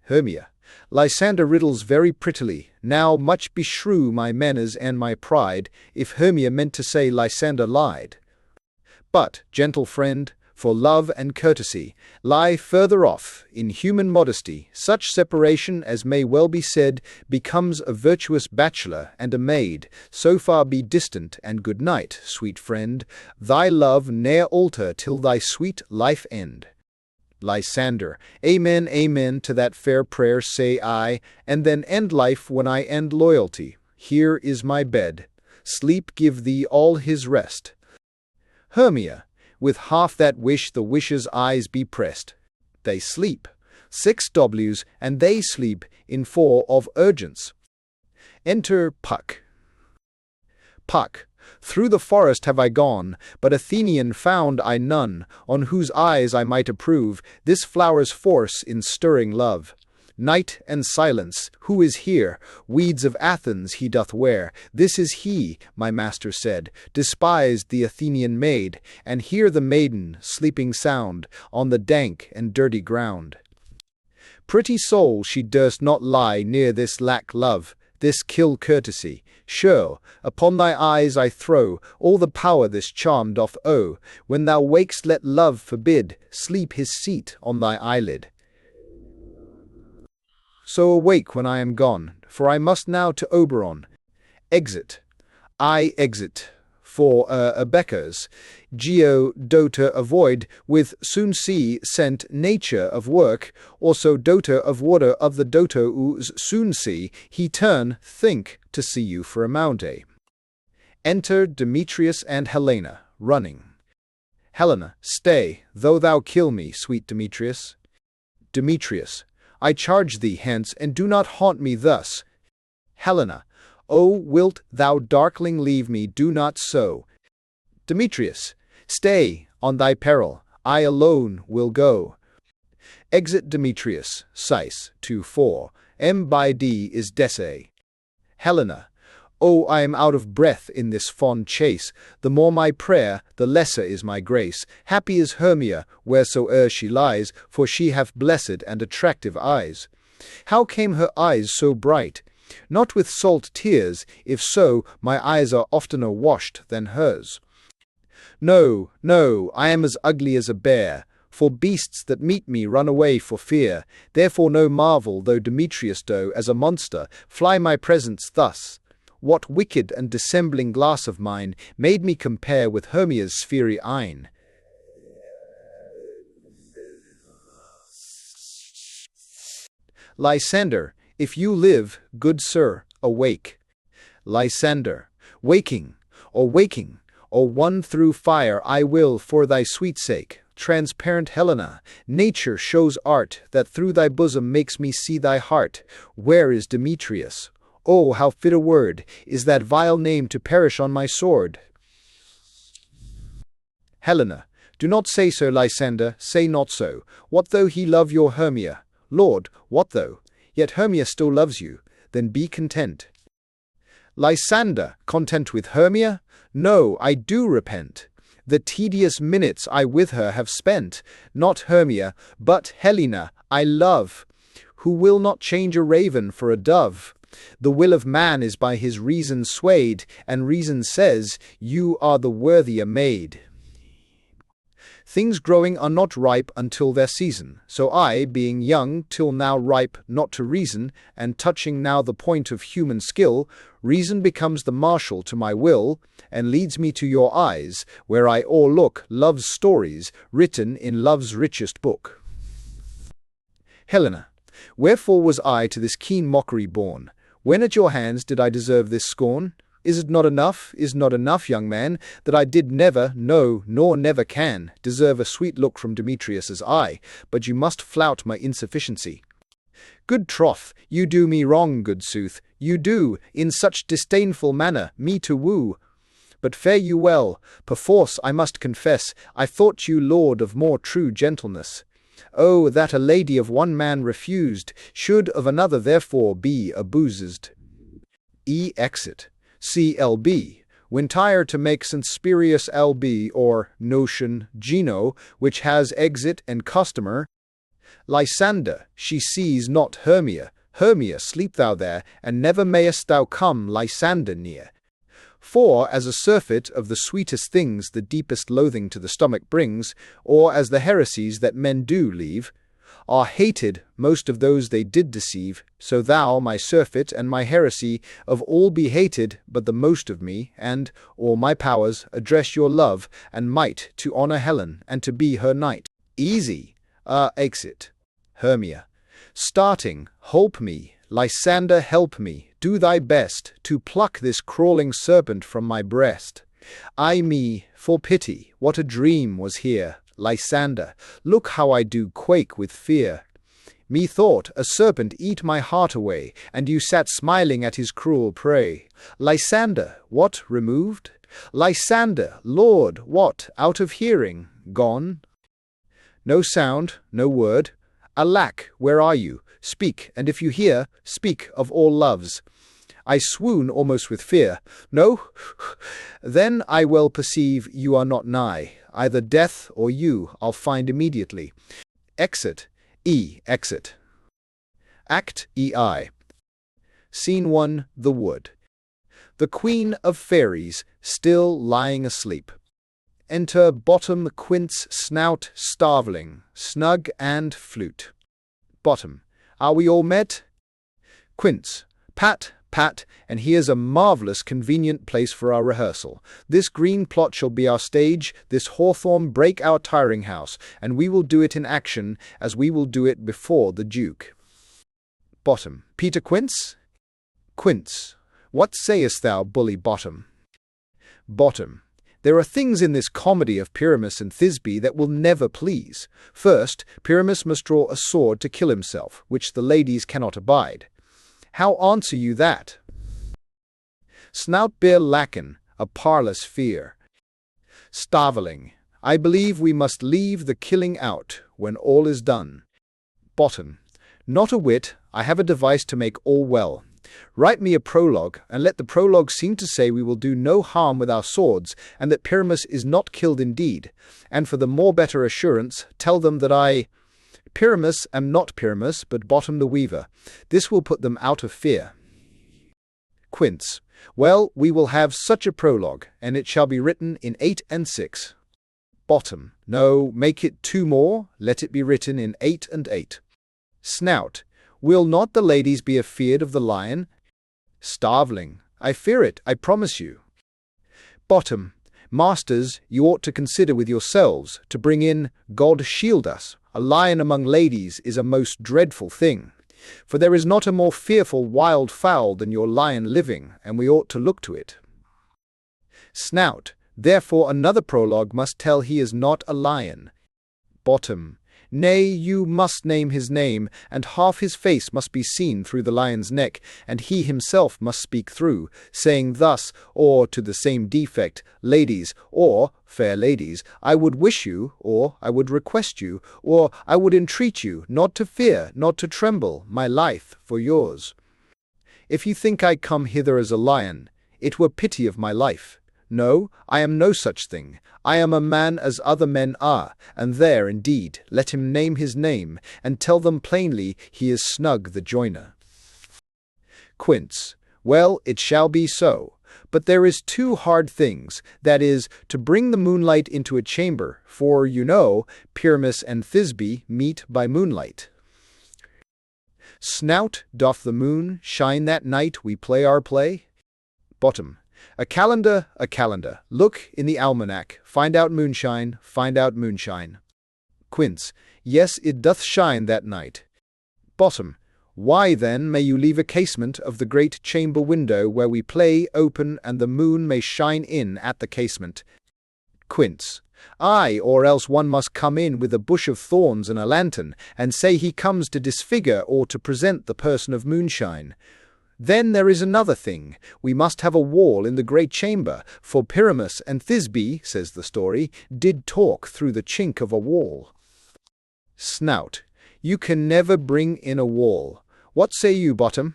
Hermia. Lysander riddles very prettily. Now much beshrew my manners and my pride, if Hermia meant to say Lysander lied. But, gentle friend, for love and courtesy, lie further off, in human modesty, such separation as may well be said, becomes a virtuous bachelor and a maid, so far be distant, and good night, sweet friend, thy love ne'er alter till thy sweet life end. Lysander. Amen, amen, to that fair prayer say I, and then end life when I end loyalty. Here is my bed. Sleep give thee all his rest. Hermia. With half that wish the wisher's eyes be pressed. They sleep. 6 W's, and they sleep in 4 of urgence. Enter Puck. Puck. Through the forest have I gone, but Athenian found I none, on whose eyes I might approve this flower's force in stirring love. Night and silence, who is here? Weeds of Athens he doth wear. This is he, my master said, despised the Athenian maid, and here the maiden, sleeping sound, on the dank and dirty ground. Pretty soul, she durst not lie near this lack love, this kill courtesy. Sure, upon thy eyes I throw all the power this charm doth owe. When thou wakest let love forbid sleep his seat on thy eyelid. So awake when I am gone, for I must now to Oberon. Exit. I exit. For Beccers, Geo doter avoid, with soon see sent nature of work, also doter of water of the doter who's soon see, he turn, think, to see you for a mounday. Enter Demetrius and Helena, running. Helena. Stay, though thou kill me, sweet Demetrius. Demetrius. I charge thee hence, and do not haunt me thus. Helena. O, wilt thou darkling leave me, do not so. Demetrius. Stay, on thy peril, I alone will go. Exit Demetrius, Sis. 2-4, M by D is Desse. Helena. O, I am out of breath in this fond chase, the more my prayer, the lesser is my grace. Happy is Hermia, wheresoe'er she lies, for she hath blessed and attractive eyes. How came her eyes so bright? Not with salt tears, if so, my eyes are oftener washed than hers. No, no, I am as ugly as a bear, for beasts that meet me run away for fear. Therefore no marvel, though Demetrius do, as a monster, fly my presence thus. what wicked and dissembling glass of mine made me compare with Hermia's sphery eyne? Lysander, if you live, good sir, awake. Lysander, waking, or one through fire I will for thy sweet sake. Transparent Helena, nature shows art that through thy bosom makes me see thy heart. Where is Demetrius? Oh, how fit a word is that vile name to perish on my sword. Helena, do not say so, Lysander, say not so. What though he love your Hermia? Lord, what though? Yet Hermia still loves you, then be content. Lysander, content with Hermia? No, I do repent. The tedious minutes I with her have spent, not Hermia, but Helena, I love, who will not change a raven for a dove. The will of man is by his reason swayed, and reason says, you are the worthier maid. Things growing are not ripe until their season, so I, being young, till now ripe not to reason, and touching now the point of human skill, reason becomes the marshal to my will, and leads me to your eyes, where I o'erlook love's stories, written in love's richest book. Helena, wherefore was I to this keen mockery born? When at your hands did I deserve this scorn? Is it not enough, young man, that I did never, no, nor never can, deserve a sweet look from Demetrius's eye, but you must flout my insufficiency? Good troth, you do me wrong, good sooth, you do, in such disdainful manner, me to woo. But fare you well, perforce I must confess, I thought you lord of more true gentleness. Oh, that a lady of one man refused, should of another therefore be abused. Exit. CLB, when tired to make St. Spurius LB, or notion Gino, which has exit and customer. Lysander, she sees not Hermia. Hermia, sleep thou there, and never mayest thou come Lysander near. For, as a surfeit of the sweetest things the deepest loathing to the stomach brings, or as the heresies that men do leave, are hated most of those they did deceive, so thou, my surfeit and my heresy, of all be hated but the most of me, and, all my powers, address your love and might to honour Helen, and to be her knight. Easy. Exit. Hermia, starting, holp me, Lysander, help me, do thy best, to pluck this crawling serpent from my breast. Ay me, for pity, what a dream was here! Lysander, look how I do quake with fear. Methought a serpent eat my heart away, and you sat smiling at his cruel prey. Lysander, what, removed? Lysander, Lord, what, out of hearing, gone? No sound, no word. Alack, where are you? Speak, and if you hear, speak of all loves. I swoon almost with fear. No? Then I well perceive you are not nigh. Either death or you I'll find immediately. Exit. Exit. Act EI. Scene 1. The Wood. The Queen of Fairies, still lying asleep. Enter Bottom, Quince, Snout, Starveling, Snug, and Flute. Bottom. Are we all met? Quince. Pat, and here's a marvellous convenient place for our rehearsal. This green plot shall be our stage, this hawthorn break our tiring house, and we will do it in action, as we will do it before the Duke. Bottom. Peter Quince? Quince. What sayest thou, bully Bottom? Bottom. There are things in this comedy of Pyramus and Thisbe that will never please. First, Pyramus must draw a sword to kill himself, which the ladies cannot abide. How answer you that? Snout bear Lacan, a parlous fear. Starveling. I believe we must leave the killing out, when all is done. Bottom. Not a whit, I have a device to make all well. Write me a prologue, and let the prologue seem to say we will do no harm with our swords, and that Pyramus is not killed indeed. And for the more better assurance, tell them that I, Pyramus, am not Pyramus, but Bottom the Weaver. This will put them out of fear. Quince. Well, we will have such a prologue, and it shall be written in 8 and 6. Bottom. No, make it 2 more, let it be written in 8 and 8. Snout. Will not the ladies be afeard of the lion? Starveling. I fear it, I promise you. Bottom. Masters, you ought to consider with yourselves, to bring in, God shield us, a lion among ladies is a most dreadful thing. For there is not a more fearful wild fowl than your lion living, and we ought to look to it. Snout. Therefore another prologue must tell he is not a lion. Bottom. Nay, you must name his name, and half his face must be seen through the lion's neck, and he himself must speak through, saying thus, or to the same defect, ladies, or, fair ladies, I would wish you, or I would request you, or I would entreat you, not to fear, not to tremble, my life for yours. If you think I come hither as a lion, it were pity of my life. No, I am no such thing. I am a man as other men are, and there, indeed, let him name his name, and tell them plainly he is Snug the joiner. Quince. Well, it shall be so. But there is two hard things, that is, to bring the moonlight into a chamber, for, you know, Pyramus and Thisbe meet by moonlight. Snout, doth the moon shine that night we play our play? Bottom. A calendar, look in the almanac, find out moonshine, find out moonshine. Quince. Yes, it doth shine that night. Bottom. Why then may you leave a casement of the great chamber window where we play open, and the moon may shine in at the casement? Quince. Ay, or else one must come in with a bush of thorns and a lantern, and say he comes to disfigure or to present the person of moonshine. Then there is another thing. We must have a wall in the great chamber, for Pyramus and Thisbe, says the story, did talk through the chink of a wall. Snout. You can never bring in a wall. What say you, Bottom?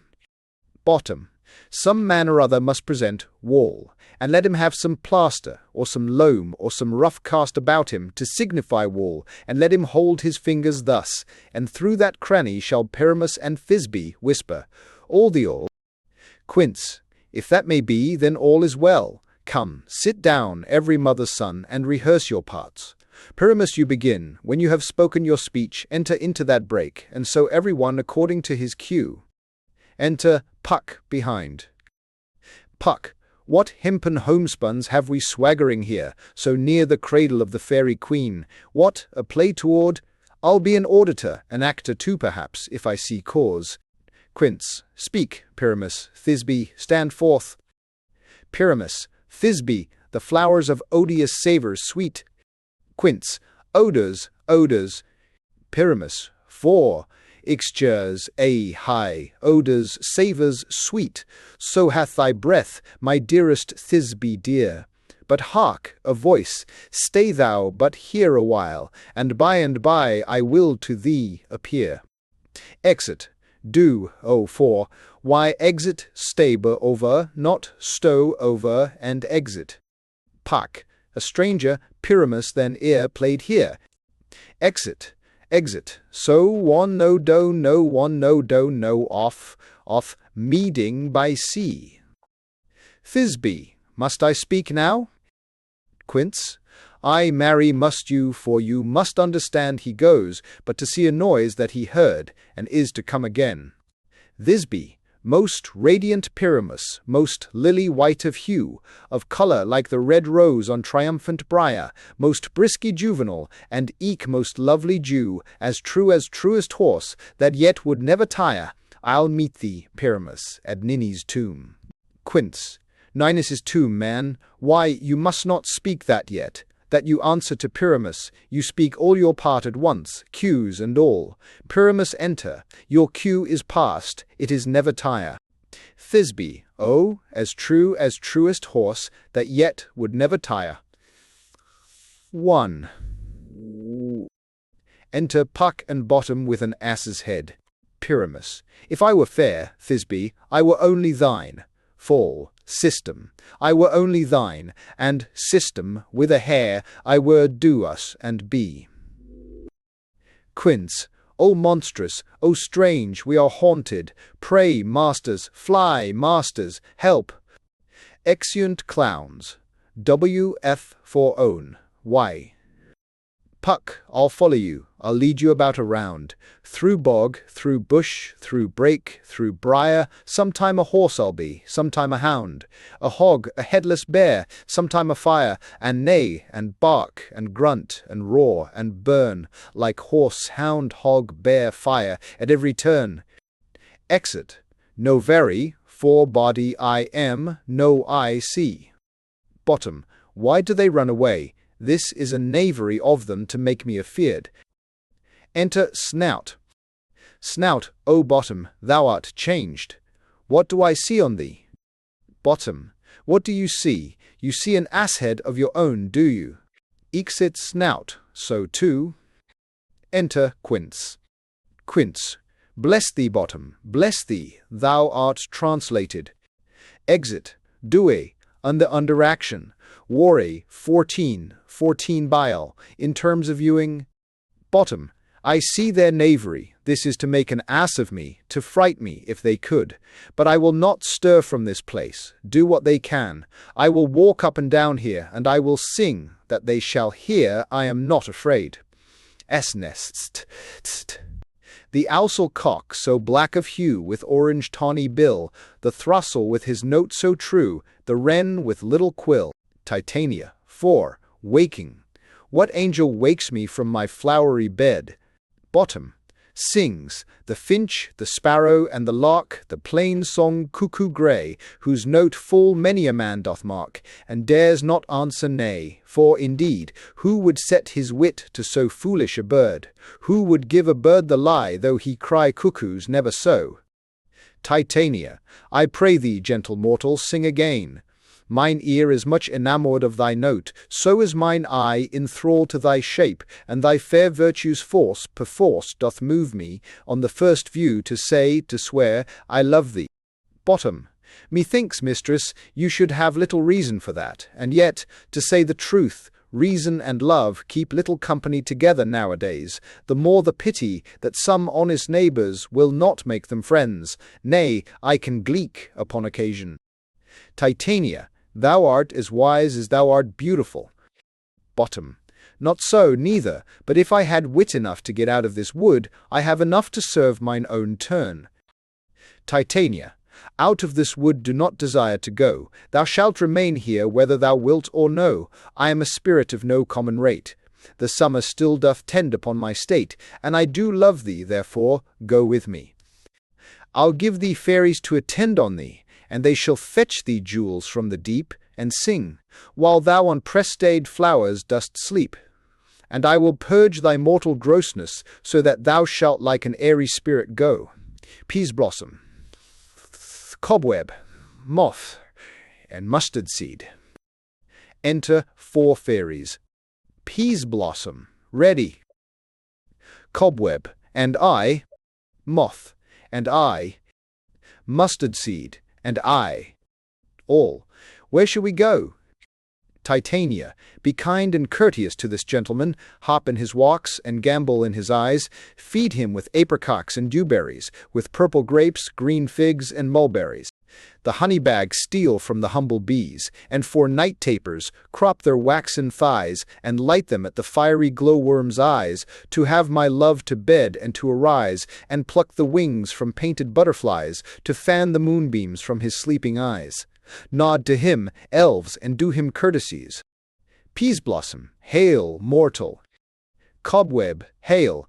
Bottom. Some man or other must present wall, and let him have some plaster, or some loam, or some rough cast about him, to signify wall, and let him hold his fingers thus, and through that cranny shall Pyramus and Thisbe whisper, all the all. Quince. If that may be, then all is well. Come, sit down, every mother's son, and rehearse your parts. Pyramus, you begin. When you have spoken your speech, enter into that break, and so every one according to his cue. Enter Puck behind. Puck. What hempen homespuns have we swaggering here, so near the cradle of the fairy queen? What, a play toward? I'll be an auditor, an actor too perhaps, if I see cause. Quince. Speak, Pyramus, Thisbe, stand forth. Pyramus. Thisbe, the flowers of odious savours sweet. Quince. Odours. Pyramus. For. Ixtures, high, odours, savours sweet. So hath thy breath, my dearest Thisbe dear. But hark, a voice, stay thou but here a while, and by I will to thee appear. Exit. Do, for, why exit staber over, not stow over, and exit. Puck. A stranger, Pyramus then played here. Exit. So one no do, no off, meeting by sea. Thisbe. Must I speak now? Quince. Ay, marry, must you, for you must understand he goes, but to see a noise that he heard, and is to come again. Thisbe. Most radiant Pyramus, most lily-white of hue, of colour like the red rose on triumphant briar, most brisky juvenile, and eke most lovely Jew, as truest horse, that yet would never tire, I'll meet thee, Pyramus, at Ninny's tomb. Quince. Ninus's tomb, man. Why, you must not speak that yet. That you answer to Pyramus, you speak all your part at once, cues and all. Pyramus enter, your cue is past, it is never tire. Thisbe. Oh, as truest horse, that yet would never tire. 1. Enter Puck and Bottom with an ass's head. Pyramus. If I were fair, Thisbe, I were only thine. Fall. System. I were only thine, and system, with a hair, I were do us and be. Quince. O monstrous, O strange, we are haunted. Pray, masters, fly, masters, help. Exeunt clowns. W. F. for own. Y. Puck, I'll follow you, I'll lead you about around, through bog, through bush, through brake, through briar, sometime a horse I'll be, sometime a hound, a hog, a headless bear, sometime a fire, and neigh, and bark, and grunt, and roar, and burn, like horse, hound, hog, bear, fire, at every turn. Exit. No very, for body I am, no I see. Bottom. Why do they run away? This is a knavery of them to make me afeard. Enter Snout. Snout, O Bottom, thou art changed. What do I see on thee? Bottom. What do you see? You see an ass head of your own, do you? Exit Snout, so too. Enter Quince. Quince. Bless thee, Bottom, bless thee, thou art translated. Exit. Due, under action. Ware, 14 bile, in terms of viewing. Bottom. I see their knavery, this is to make an ass of me, to fright me, if they could. But I will not stir from this place, do what they can. I will walk up and down here, and I will sing, that they shall hear I am not afraid. S-nests. The ousel cock, so black of hue, with orange tawny bill, the throstle with his note so true, the wren with little quill. Titania. 4. Waking. What angel wakes me from my flowery bed? Bottom. Sings, the finch, the sparrow, and the lark, the plain song cuckoo grey, whose note full many a man doth mark, and dares not answer nay. For, indeed, who would set his wit to so foolish a bird? Who would give a bird the lie, though he cry cuckoos never so? Titania. I pray thee, gentle mortal, sing again. Mine ear is much enamoured of thy note, so is mine eye enthralled to thy shape, and thy fair virtue's force perforce doth move me, on the first view to say, to swear, I love thee. Bottom. Methinks, mistress, you should have little reason for that, and yet, to say the truth, reason and love keep little company together nowadays, the more the pity that some honest neighbours will not make them friends, nay, I can gleek upon occasion. Titania. Thou art as wise as thou art beautiful. Bottom. Not so, neither, but if I had wit enough to get out of this wood, I have enough to serve mine own turn. Titania. Out of this wood do not desire to go. Thou shalt remain here whether thou wilt or no. I am a spirit of no common rate. The summer still doth tend upon my state, and I do love thee, therefore go with me. I'll give thee fairies to attend on thee, and they shall fetch thee jewels from the deep, and sing, while thou on press-stayed flowers dost sleep. And I will purge thy mortal grossness, so that thou shalt like an airy spirit go. Peas blossom, cobweb, moth, and mustard seed. Enter 4 fairies. Peas blossom, ready. Cobweb, and I. Moth, and I. Mustard seed, and I. All. Where shall we go? Titania. Be kind and courteous to this gentleman, hop in his walks, and gambol in his eyes. Feed him with apricocks and dewberries, with purple grapes, green figs, and mulberries. The honey bag steal from the humble bees, and for night tapers crop their waxen thighs, and light them at the fiery glowworm's eyes, to have my love to bed and to arise, and pluck the wings from painted butterflies, to fan the moonbeams from his sleeping eyes. Nod to him, elves, and do him courtesies. Peas blossom, hail, mortal. Cobweb, hail.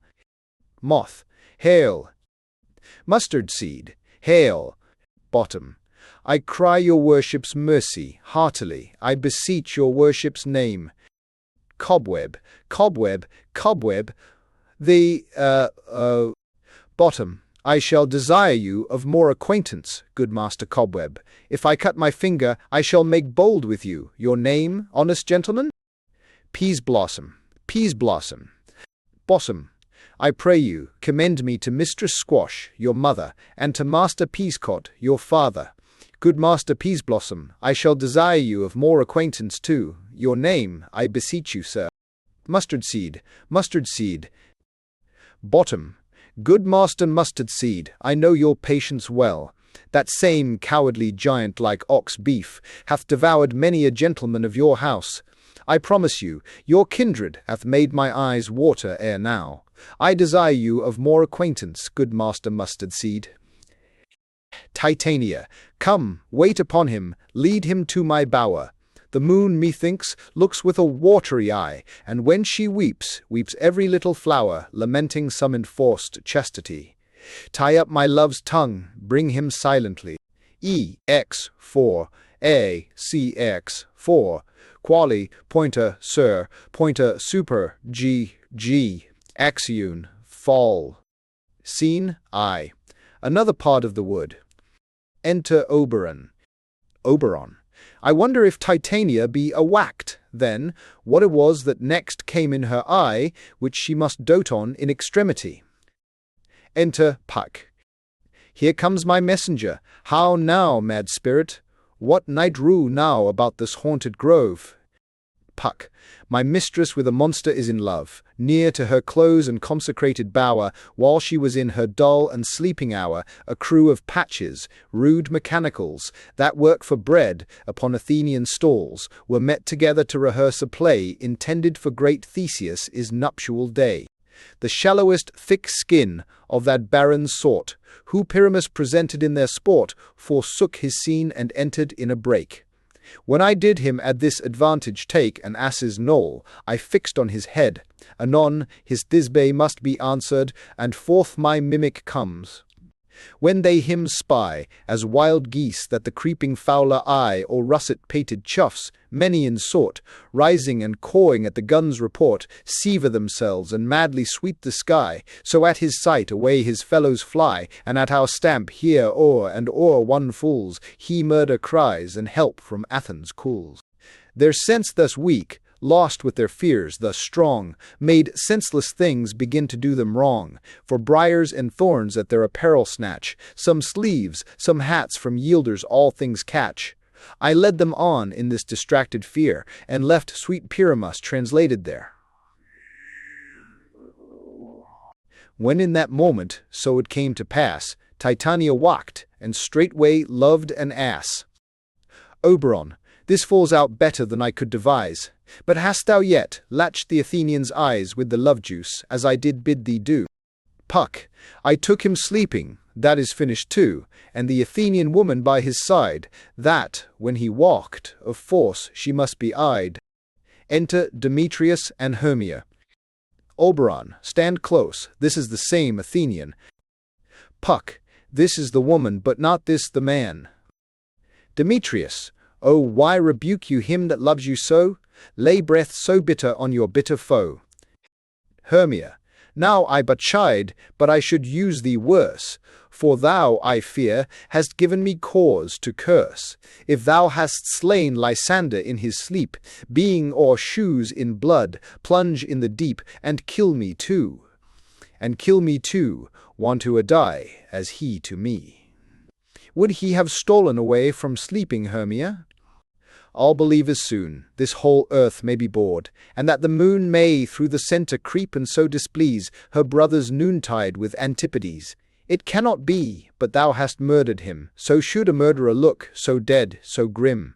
Moth, hail. Mustard seed, hail. Bottom. I cry your worship's mercy, heartily, I beseech your worship's name. Cobweb, cobweb, cobweb, Bottom. I shall desire you of more acquaintance, good Master Cobweb. If I cut my finger, I shall make bold with you. Your name, honest gentleman? Peas blossom, peas blossom. Bosom. I pray you, commend me to Mistress Squash, your mother, and to Master Peascot, your father. Good Master Peasblossom, I shall desire you of more acquaintance too. Your name, I beseech you, sir. Mustard seed, mustard seed. Bottom. Good Master Mustard seed, I know your patience well. That same cowardly giant like ox beef hath devoured many a gentleman of your house. I promise you, your kindred hath made my eyes water ere now. I desire you of more acquaintance, good master mustard seed. Titania, come, wait upon him, lead him to my bower. The moon, methinks, looks with a watery eye, and when she weeps, weeps every little flower, lamenting some enforced chastity. Tie up my love's tongue, bring him silently. EX4, ACX4, quali, pointer, sir, pointer, super, G, axion, fall. Scene, I. Another part of the wood. Enter Oberon. Oberon. I wonder if Titania be a-whacked, then, what it was that next came in her eye, which she must dote on in extremity. Enter Puck. Here comes my messenger. How now, mad spirit? What night rue now about this haunted grove? Puck. My mistress with a monster is in love, near to her close and consecrated bower, while she was in her dull and sleeping hour, a crew of patches, rude mechanicals, that work for bread upon Athenian stalls, were met together to rehearse a play intended for great Theseus' nuptial day. The shallowest thick skin of that barren sort, who Pyramus presented in their sport, forsook his scene and entered in a break. When I did him at this advantage take an ass's knoll, I fixed on his head. Anon his thisbe must be answered, and forth my mimic comes. When they him spy, as wild geese that the creeping fowler eye, or russet-pated chuffs, many in sort, rising and cawing at the gun's report, sever themselves and madly sweep the sky, so at his sight away his fellows fly, and at our stamp here o'er and o'er one falls, he murder cries, and help from Athens calls. Their sense thus weak, lost with their fears thus strong, made senseless things begin to do them wrong, for briars and thorns at their apparel snatch, some sleeves, some hats from yielders all things catch. I led them on in this distracted fear, and left sweet Pyramus translated there. When in that moment, so it came to pass, Titania walked, and straightway loved an ass. Oberon, this falls out better than I could devise. But hast thou yet latched the Athenian's eyes with the love-juice, as I did bid thee do? Puck. I took him sleeping, that is finished too, and the Athenian woman by his side, that, when he walked, of force she must be eyed. Enter Demetrius and Hermia. Oberon, stand close, this is the same Athenian. Puck. This is the woman, but not this the man. Demetrius. Oh, why rebuke you him that loves you so? Lay breath so bitter on your bitter foe. Hermia. Now I but chide, but I should use thee worse. For thou, I fear, hast given me cause to curse. If thou hast slain Lysander in his sleep, being o'er shoes in blood, plunge in the deep, and kill me too. And kill me too, want to a die, as he to me. Would he have stolen away from sleeping, Hermia? I'll believe as soon, this whole earth may be bored, and that the moon may through the centre creep and so displease her brother's noontide with Antipodes. It cannot be, but thou hast murdered him, so should a murderer look, so dead, so grim.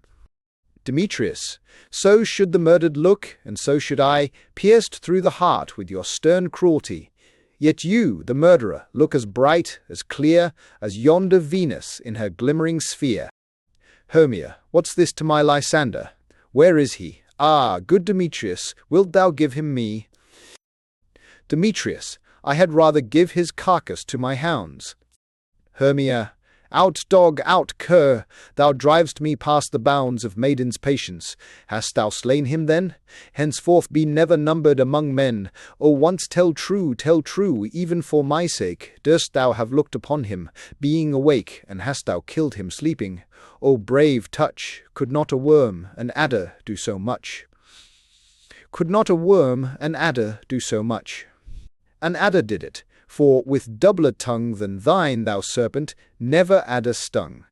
Demetrius, so should the murdered look, and so should I, pierced through the heart with your stern cruelty. Yet you, the murderer, look as bright, as clear, as yonder Venus in her glimmering sphere. Hermia, what's this to my Lysander? Where is he? Ah, good Demetrius, wilt thou give him me? Demetrius, I had rather give his carcass to my hounds. Hermia, out, dog, out, cur! Thou drivest me past the bounds of maiden's patience. Hast thou slain him then? Henceforth be never numbered among men. O once tell true, even for my sake. Durst thou have looked upon him, being awake, and hast thou killed him sleeping? O brave touch, could not a worm, an adder, do so much? Could not a worm, an adder, do so much? An adder did it, for with doubler tongue than thine, thou serpent, never adder stung.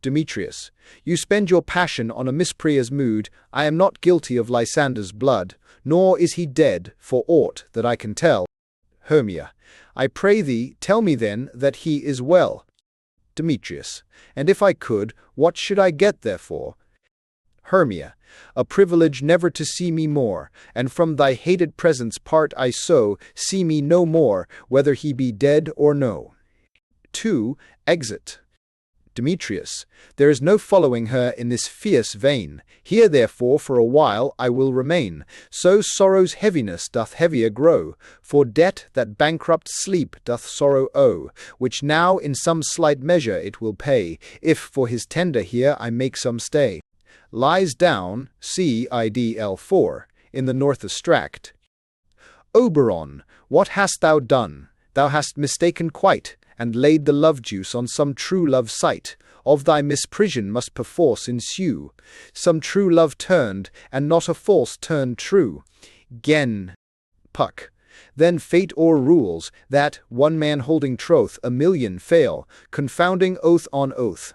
Demetrius, you spend your passion on a mispria's mood. I am not guilty of Lysander's blood, nor is he dead, for aught that I can tell. Hermia, I pray thee, tell me then that he is well. Demetrius, and if I could, what should I get therefore? Hermia, a privilege never to see me more, and from thy hated presence part I so, see me no more, whether he be dead or no. 2. Exit. Demetrius, there is no following her in this fierce vein. Here therefore for a while I will remain, so sorrow's heaviness doth heavier grow, for debt that bankrupt sleep doth sorrow owe, which now in some slight measure it will pay, if for his tender here I make some stay. Lies down, Cidl4, in the North Extract. Oberon, what hast thou done? Thou hast mistaken quite, and laid the love-juice on some true love sight. Of thy misprision must perforce ensue some true love turned, and not a false turned true. Gen. Puck. Then fate o'errules, that, one man holding troth, a million fail, confounding oath on oath.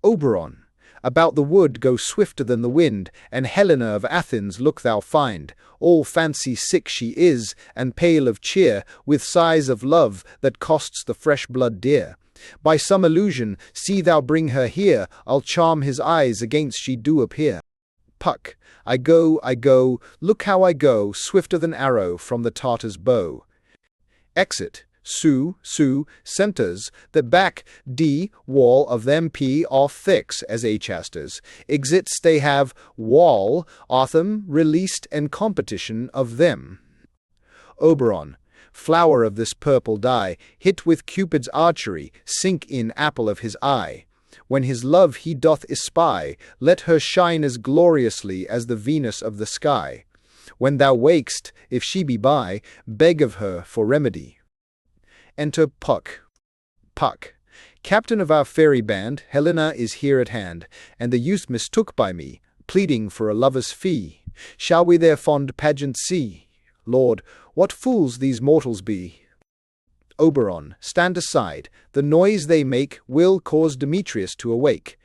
Oberon. About the wood go swifter than the wind, and Helena of Athens look thou find. All fancy sick she is, and pale of cheer, with sighs of love that costs the fresh blood dear. By some illusion, see thou bring her here, I'll charm his eyes against she do appear. Puck. I go, look how I go, swifter than arrow from the Tartar's bow. Exit. Sue, centers, the back, D, wall of them P off thicks as Hasters. Exits they have, wall, autumn, released and competition of them. Oberon. Flower of this purple dye, hit with Cupid's archery, sink in apple of his eye. When his love he doth espy, let her shine as gloriously as the Venus of the sky. When thou wakest, if she be by, beg of her for remedy. Enter Puck. Puck. Captain of our fairy band, Helena is here at hand, and the youth mistook by me, pleading for a lover's fee. Shall we their fond pageant see? Lord, what fools these mortals be! Oberon, stand aside, the noise they make will cause Demetrius to awake.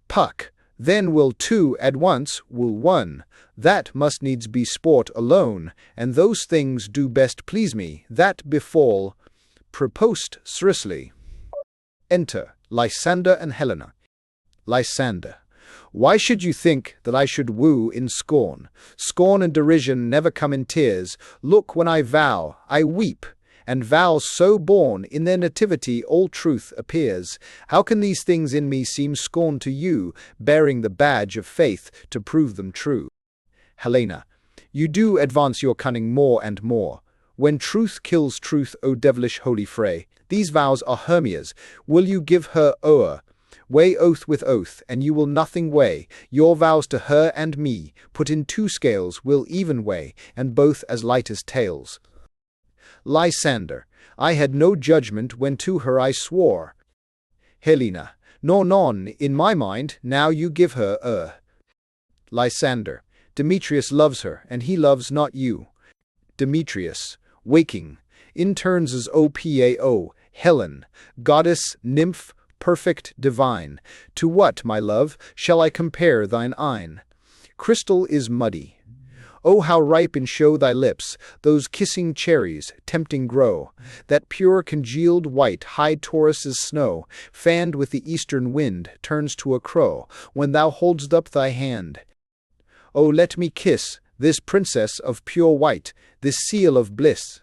Puck. Then will two at once, will one. That must needs be sport alone, and those things do best please me, that befall. Proposed seriously. Enter Lysander and Helena. Lysander. Why should you think that I should woo in scorn? Scorn and derision never come in tears. Look, when I vow, I weep, and vows so born in their nativity all truth appears. How can these things in me seem scorn to you, bearing the badge of faith to prove them true? Helena. You do advance your cunning more and more. When truth kills truth, O devilish holy fray, these vows are Hermia's. Will you give her o'er? Weigh oath with oath, and you will nothing weigh. Your vows to her and me, put in two scales, will even weigh, and both as light as tails. Lysander. I had no judgment when to her I swore. Helena. Nor none, in my mind, now you give her. Lysander. Demetrius loves her, and he loves not you. Demetrius. Waking. In turns as OPAO, Helen, goddess, nymph, perfect, divine. To what, my love, shall I compare thine eyne? Crystal is muddy. Oh, how ripe in show thy lips, those kissing cherries, tempting grow, that pure congealed white high Taurus's snow, fanned with the eastern wind, turns to a crow, when thou hold'st up thy hand. Oh, let me kiss this princess of pure white, this seal of bliss.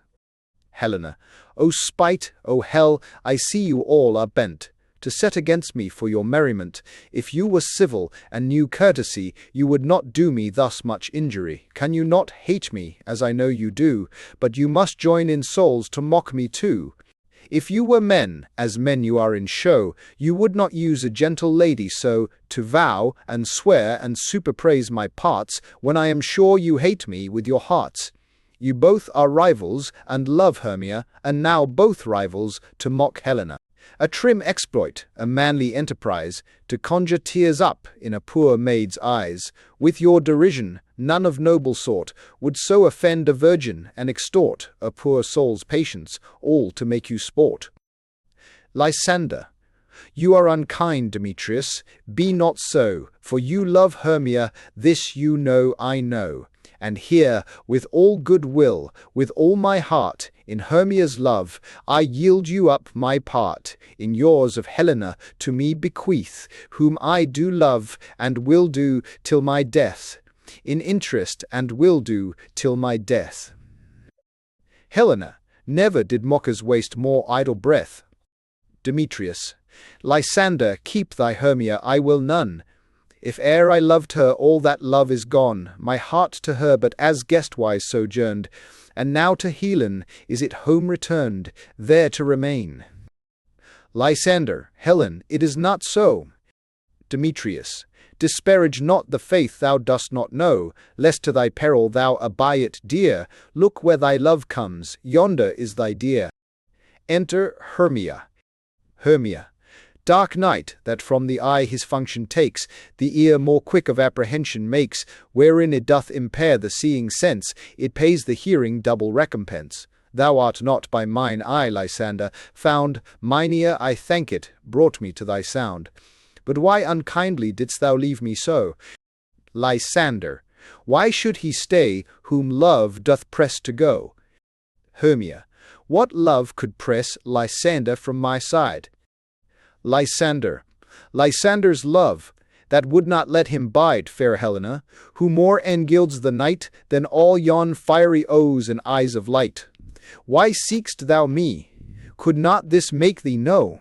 Helena. O spite, O hell, I see you all are bent to set against me for your merriment. If you were civil and knew courtesy, you would not do me thus much injury. Can you not hate me, as I know you do, but you must join in souls to mock me too? If you were men, as men you are in show, you would not use a gentle lady so, to vow and swear and superpraise my parts, when I am sure you hate me with your hearts. You both are rivals, and love Hermia, and now both rivals, to mock Helena. A trim exploit, a manly enterprise, to conjure tears up in a poor maid's eyes. With your derision, none of noble sort would so offend a virgin and extort a poor soul's patience, all to make you sport. Lysander. You are unkind, Demetrius. Be not so, for you love Hermia, this you know I know. And here, with all good will, with all my heart, In Hermia's love, I yield you up my part, in yours of Helena to me bequeath, whom I do love, and will do till my death, in interest and will do till my death. Helena, never did mockers waste more idle breath. Demetrius, Lysander, keep thy Hermia, I will none. If e'er I loved her, all that love is gone, my heart to her but as guestwise sojourned, and now to Helen is it home returned, there to remain. Lysander, Helen, it is not so. Demetrius, disparage not the faith thou dost not know, lest to thy peril thou abye it dear. Look where thy love comes, yonder is thy dear. Enter Hermia. Hermia, dark night, that from the eye his function takes, the ear more quick of apprehension makes, wherein it doth impair the seeing sense, it pays the hearing double recompense. Thou art not by mine eye, Lysander, found, mine ear, I thank it, brought me to thy sound. But why unkindly didst thou leave me so? Lysander, why should he stay, whom love doth press to go? Hermia, what love could press Lysander from my side? Lysander, Lysander's love, that would not let him bide, fair Helena, who more engilds the night than all yon fiery O's and eyes of light. Why seek'st thou me? Could not this make thee know?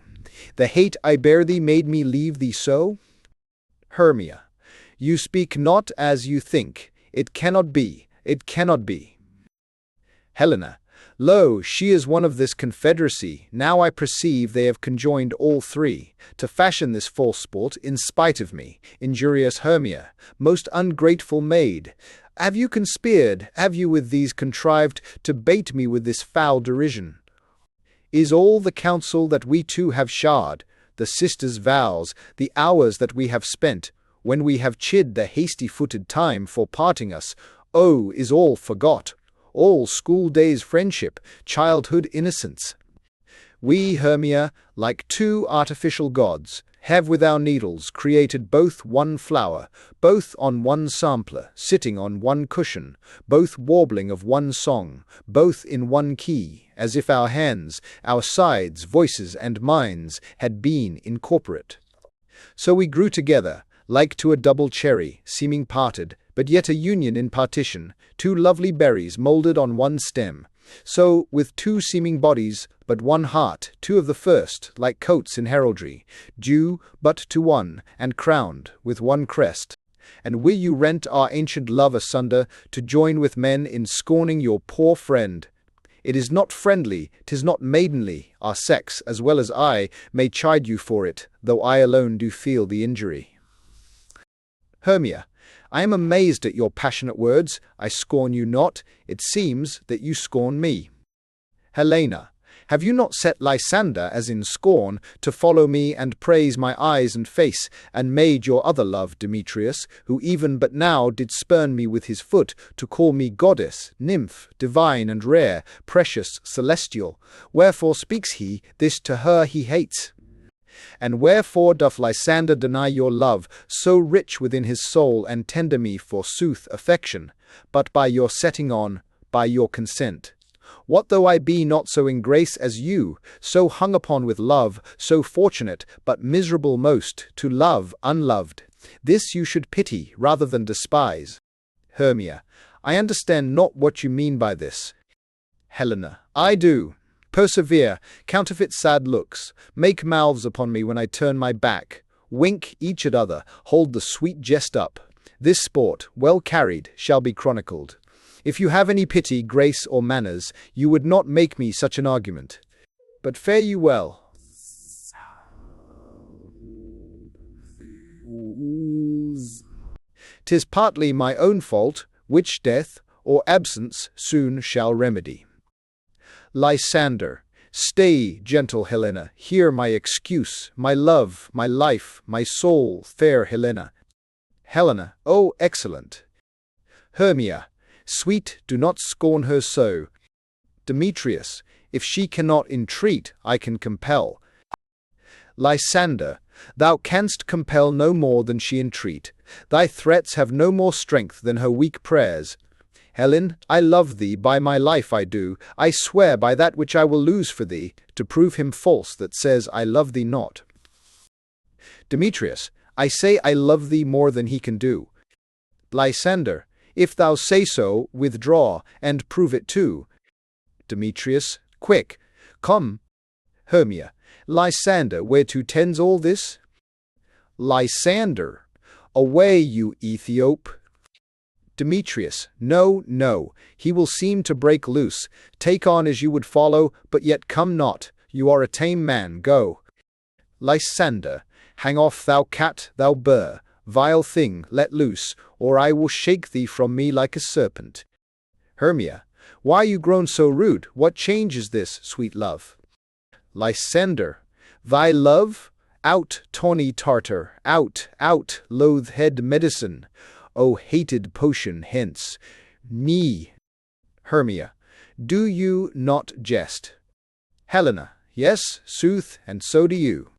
The hate I bear thee made me leave thee so? Hermia, you speak not as you think. It cannot be, it cannot be. Helena, lo, she is one of this confederacy. Now I perceive they have conjoined all three, to fashion this false sport in spite of me. Injurious Hermia, most ungrateful maid, have you conspired, have you with these contrived to bait me with this foul derision? Is all the counsel that we two have shard, the sisters' vows, the hours that we have spent, when we have chid the hasty-footed time for parting us, oh, is all forgot? All school days' friendship, childhood innocence? We, Hermia, like two artificial gods, have with our needles created both one flower, both on one sampler, sitting on one cushion, both warbling of one song, both in one key, as if our hands, our sides, voices, and minds had been incorporate. So we grew together, like to a double cherry, seeming parted, but yet a union in partition, two lovely berries moulded on one stem. So, with two seeming bodies, but one heart, two of the first, like coats in heraldry, due but to one, and crowned with one crest. And will you rent our ancient love asunder, to join with men in scorning your poor friend? It is not friendly, 'tis not maidenly, our sex, as well as I, may chide you for it, though I alone do feel the injury. Hermia, I am amazed at your passionate words. I scorn you not. It seems that you scorn me. Helena, have you not set Lysander, as in scorn, to follow me and praise my eyes and face, and made your other love, Demetrius, who even but now did spurn me with his foot, to call me goddess, nymph, divine and rare, precious, celestial? Wherefore speaks he this to her he hates? And wherefore doth Lysander deny your love, so rich within his soul, and tender me, forsooth, affection, but by your setting on, by your consent? What though I be not so in grace as you, so hung upon with love, so fortunate, but miserable most, to love unloved? This you should pity, rather than despise. Hermia, I understand not what you mean by this. Helena, I do. Persevere, counterfeit sad looks, make mouths upon me when I turn my back, wink each at other, hold the sweet jest up. This sport, well carried, shall be chronicled. If you have any pity, grace, or manners, you would not make me such an argument. But fare you well. 'Tis partly my own fault, which death, or absence, soon shall remedy. Lysander, stay, gentle Helena, hear my excuse, my love, my life, my soul, fair Helena. Helena, oh, excellent. Hermia, sweet, do not scorn her so. Demetrius, if she cannot entreat, I can compel. Lysander, thou canst compel no more than she entreat. Thy threats have no more strength than her weak prayers. Helen, I love thee, by my life I do. I swear by that which I will lose for thee, to prove him false that says I love thee not. Demetrius, I say I love thee more than he can do. Lysander, if thou say so, withdraw, and prove it too. Demetrius, quick, come. Hermia, Lysander, whereto tends all this? Lysander, away, you Ethiop. Demetrius, no, no, he will seem to break loose. Take on as you would follow, but yet come not. You are a tame man, go. Lysander, hang off, thou cat, thou burr, vile thing, let loose, or I will shake thee from me like a serpent. Hermia, why are you grown so rude? What change is this, sweet love? Lysander, thy love? Out, tawny Tartar, out, out, loath-head medicine. O hated potion, hence. Me. Hermia, do you not jest? Helena, yes, sooth, and so do you.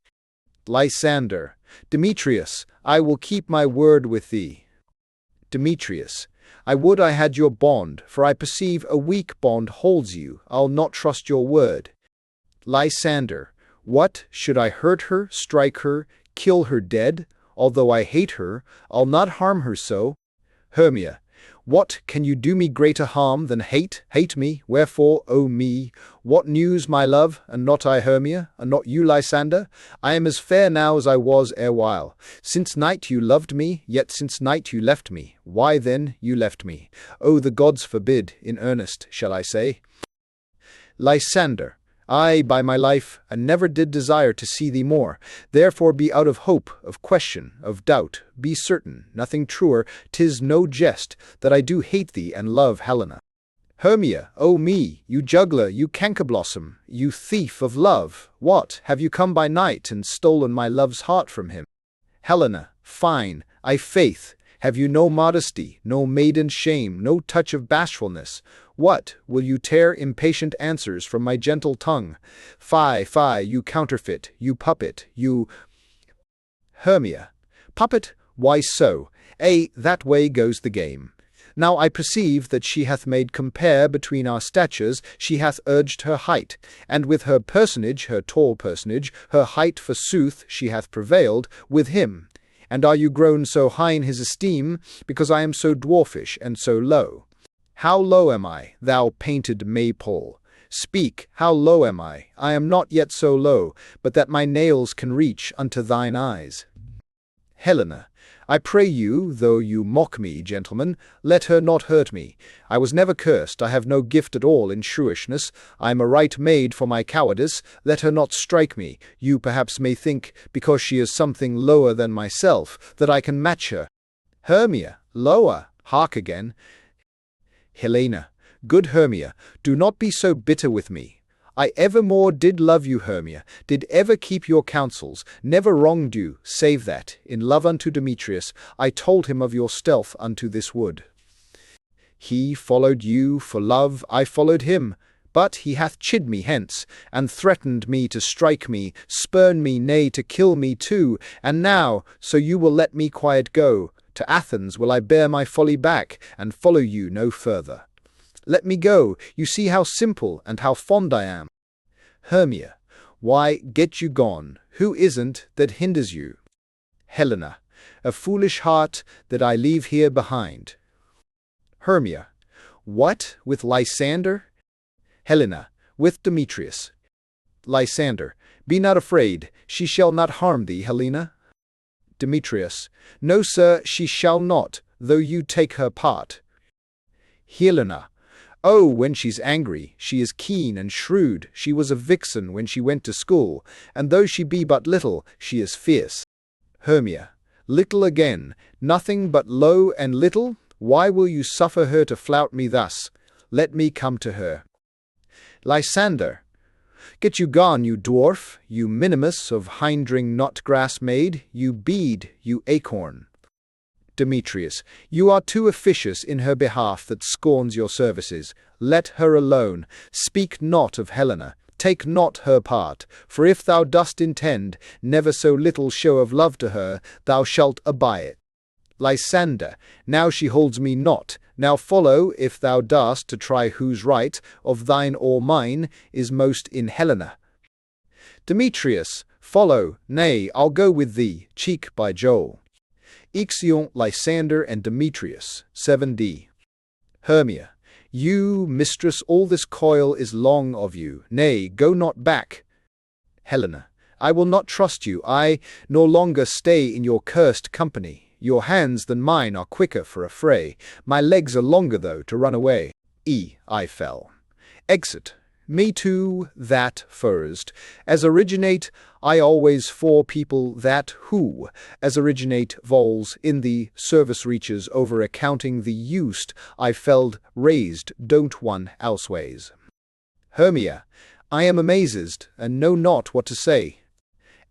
Lysander, Demetrius, I will keep my word with thee. Demetrius, I would I had your bond, for I perceive a weak bond holds you. I'll not trust your word. Lysander, what, should I hurt her, strike her, kill her dead? Although I hate her, I'll not harm her so. Hermia, what, can you do me greater harm than hate? Hate me, wherefore, O me? What news, my love, and not I, Hermia, and not you, Lysander? I am as fair now as I was erewhile. Since night you loved me, yet since night you left me. Why then you left me? O the gods forbid, in earnest, shall I say? Lysander, I, by my life, and never did desire to see thee more. Therefore be out of hope, of question, of doubt. Be certain, nothing truer, 'tis no jest, that I do hate thee and love Helena. Hermia, O me, you juggler, you canker-blossom, you thief of love, what, have you come by night and stolen my love's heart from him? Helena, fine, I faith, have you no modesty, no maiden shame, no touch of bashfulness? What, will you tear impatient answers from my gentle tongue? Fie, fie, you counterfeit, you puppet, you... Hermia, puppet, why so? That way goes the game. Now I perceive that she hath made compare between our statures, she hath urged her height, and with her personage, her tall personage, her height forsooth, she hath prevailed with him. And are you grown so high in his esteem, because I am so dwarfish and so low? How low am I, thou painted maypole? Speak, how low am I? I am not yet so low, but that my nails can reach unto thine eyes. Helena, I pray you, though you mock me, gentlemen, let her not hurt me. I was never cursed, I have no gift at all in shrewishness, I am a right maid for my cowardice, let her not strike me. You perhaps may think, because she is something lower than myself, that I can match her. Hermia, lower, hark again. Helena, good Hermia, do not be so bitter with me. I evermore did love you, Hermia, did ever keep your counsels, never wronged you, save that, in love unto Demetrius, I told him of your stealth unto this wood. He followed you for love, I followed him, but he hath chid me hence, and threatened me to strike me, spurn me, nay, to kill me too, and now, so you will let me quiet go, to Athens will I bear my folly back, and follow you no further. Let me go, you see how simple and how fond I am. Hermia, why, get you gone, who isn't that hinders you? Helena, a foolish heart that I leave here behind. Hermia, what, with Lysander? Helena, with Demetrius. Lysander, be not afraid, she shall not harm thee, Helena. Demetrius, no, sir, she shall not, though you take her part. Helena, oh, when she's angry, she is keen and shrewd, she was a vixen when she went to school, and though she be but little, she is fierce. Hermia, little again, nothing but low and little? Why will you suffer her to flout me thus? Let me come to her. Lysander, get you gone, you dwarf, you minimus of hindring not grass made, you bead, you acorn. Demetrius, you are too officious in her behalf that scorns your services. Let her alone. Speak not of Helena. Take not her part. For if thou dost intend never so little show of love to her, thou shalt abye it. Lysander, now she holds me not, Now follow, if thou darst, to try whose right, of thine or mine, is most in Helena. Demetrius, follow, nay, I'll go with thee, cheek by jowl. Ixion, Lysander, and Demetrius, 7d. Hermia, you, mistress, all this coil is long of you, nay, go not back. Helena, I will not trust you, I nor longer stay in your cursed company. Your hands than mine are quicker for a fray, my legs are longer though to run away. I fell. Exit. Me too, that first. As originate, I always for people that who, as originate vols in the service reaches over accounting the used, I felled, raised, don't one elseways. Hermia, I am amazed, and know not what to say.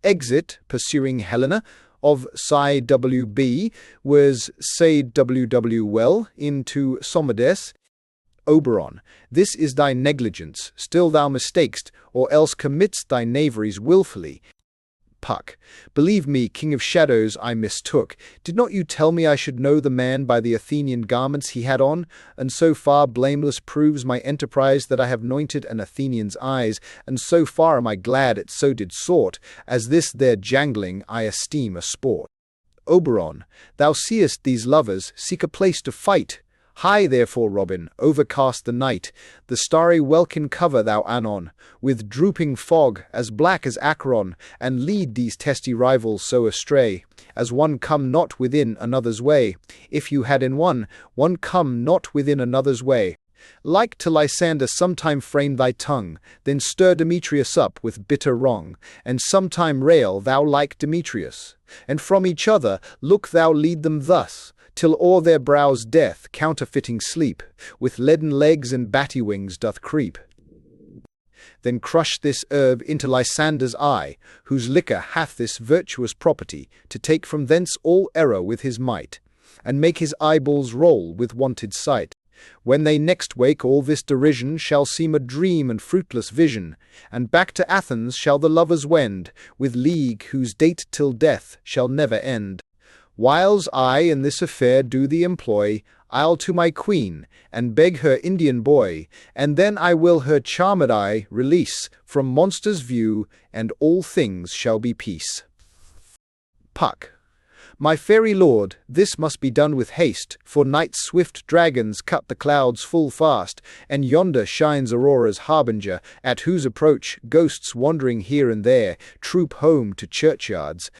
Exit, pursuing Helena, of Psi WB, was say WW well, into Somedes. Oberon, this is thy negligence, still thou mistakest, or else committ'st thy knaveries wilfully. Puck, believe me, king of shadows, I mistook. Did not you tell me I should know the man by the Athenian garments he had on? And so far blameless proves my enterprise that I have anointed an Athenian's eyes, and so far am I glad it so did sort, as this their jangling I esteem a sport. Oberon, thou seest these lovers seek a place to fight. High therefore, Robin, overcast the night, the starry welkin cover thou anon, with drooping fog, as black as Acheron, and lead these testy rivals so astray, as one come not within another's way. If you had in one come not within another's way. Like to Lysander sometime frame thy tongue, then stir Demetrius up with bitter wrong, and sometime rail thou like Demetrius, and from each other look thou lead them thus, till o'er their brows death, counterfeiting sleep, with leaden legs and batty wings doth creep. Then crush this herb into Lysander's eye, whose liquor hath this virtuous property, to take from thence all error with his might, and make his eyeballs roll with wonted sight. When they next wake, all this derision shall seem a dream and fruitless vision, and back to Athens shall the lovers wend, with league whose date till death shall never end. Whiles I in this affair do thee employ, I'll to my queen, and beg her Indian boy, and then I will her charmed eye release from monster's view, and all things shall be peace. Puck, my fairy lord, this must be done with haste, for night's swift dragons cut the clouds full fast, and yonder shines Aurora's harbinger, at whose approach ghosts wandering here and there troop home to churchyards.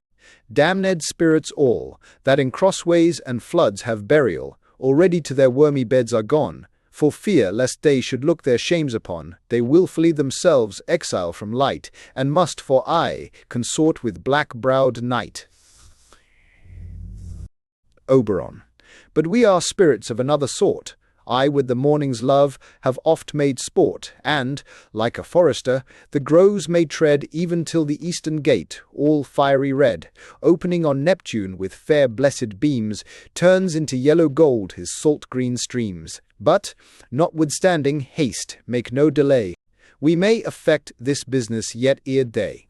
Damned spirits all, that in crossways and floods have burial, already to their wormy beds are gone, for fear lest they should look their shames upon, they wilfully themselves exile from light, and must for aye consort with black-browed night. Oberon, but we are spirits of another sort. I with the morning's love have oft made sport, and, like a forester, the groves may tread even till the eastern gate, all fiery red, opening on Neptune with fair blessed beams, turns into yellow gold his salt green streams. But, notwithstanding haste, make no delay. We may effect this business yet ere day.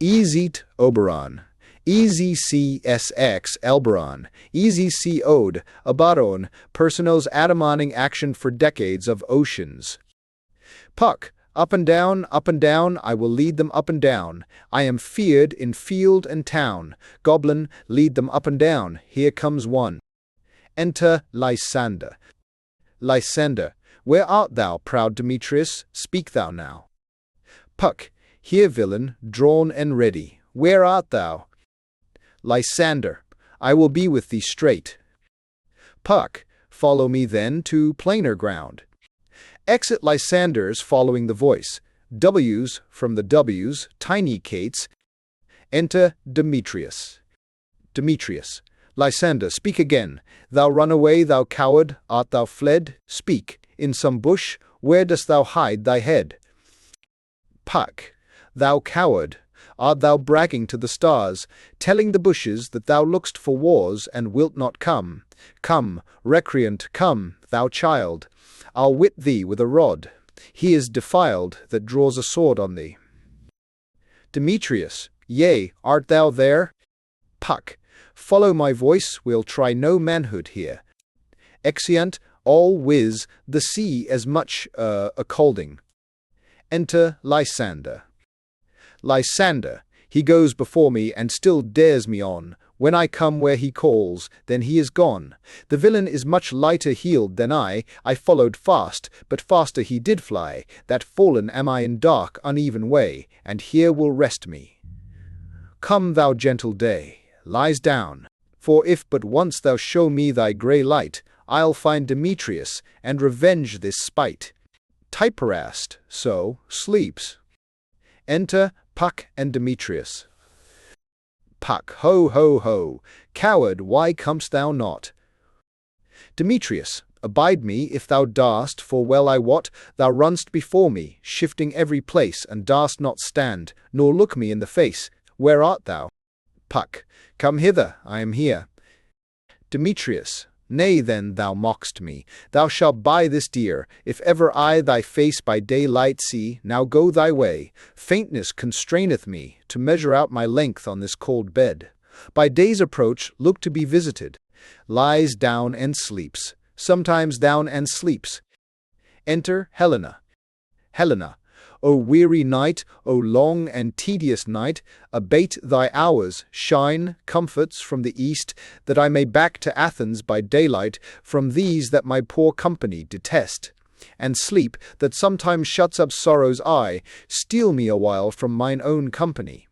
Easit Oberon. Easy CSX Elberon, Easy C Ode, Abaron, Personos Adamaning Action for Decades of Oceans. Puck, up and down, I will lead them up and down. I am feared in field and town. Goblin, lead them up and down. Here comes one. Enter Lysander. Lysander, where art thou, proud Demetrius? Speak thou now. Puck, here, villain, drawn and ready. Where art thou? Lysander, I will be with thee straight. Puck, follow me then to plainer ground. Exit Lysanders following the voice. W's from the W's, tiny cates. Enter Demetrius. Demetrius, Lysander, speak again. Thou run away, thou coward, art thou fled? Speak, in some bush, where dost thou hide thy head? Puck, thou coward, art thou bragging to the stars, telling the bushes that thou look'st for wars and wilt not come? Come, recreant, come, thou child, I'll whip thee with a rod. He is defiled that draws a sword on thee. Demetrius, yea, art thou there? Puck, follow my voice, we'll try no manhood here. Exeunt, all whiz, the sea as much a colding. Enter Lysander. Lysander, he goes before me and still dares me on. When I come where he calls, then he is gone. The villain is much lighter heeled than I followed fast, but faster he did fly. That fallen am I in dark, uneven way, and here will rest me. Come, thou gentle day, lies down, for if but once thou show me thy grey light, I'll find Demetrius, and revenge this spite. Typerast, so, sleeps. Enter Puck and Demetrius. Puck, ho, ho, ho, coward, why comest thou not? Demetrius, abide me, if thou darst, for well I wot, thou runst before me, shifting every place, and darst not stand, nor look me in the face. Where art thou? Puck, come hither, I am here. Demetrius, nay then, thou mock'st me, thou shalt buy this dear, if ever I thy face by daylight see. Now go thy way, faintness constraineth me to measure out my length on this cold bed. By day's approach look to be visited, lies down and sleeps, sometimes down and sleeps. Enter Helena. Helena, O weary night, O long and tedious night, abate thy hours, shine comforts from the east, that I may back to Athens by daylight, from these that my poor company detest. And sleep, that sometimes shuts up sorrow's eye, steal me a while from mine own company.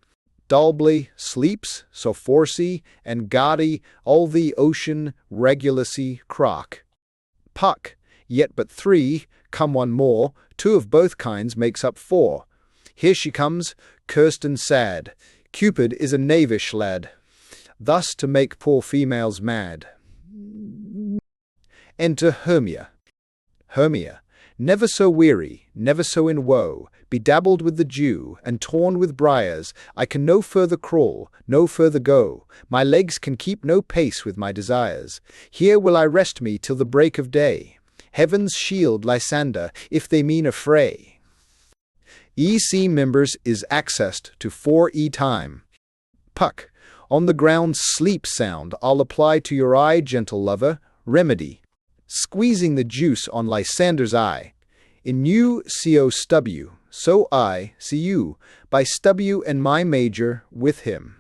Dalbly sleeps, Sophorsy, and Gaudy, all the ocean, Regulacy, Croc. Puck, yet but three, come one more, two of both kinds makes up four. Here she comes, cursed and sad. Cupid is a knavish lad, thus to make poor females mad. Enter Hermia. Hermia, never so weary, never so in woe, bedabbled with the dew, and torn with briars, I can no further crawl, no further go, my legs can keep no pace with my desires. Here will I rest me till the break of day. Heaven's shield, Lysander, if they mean a fray. EC members is accessed to 4E time. Puck, on the ground sleep sound I'll apply to your eye, gentle lover, remedy. Squeezing the juice on Lysander's eye. In you co stubbu, so I see you, by stubbu and my major with him.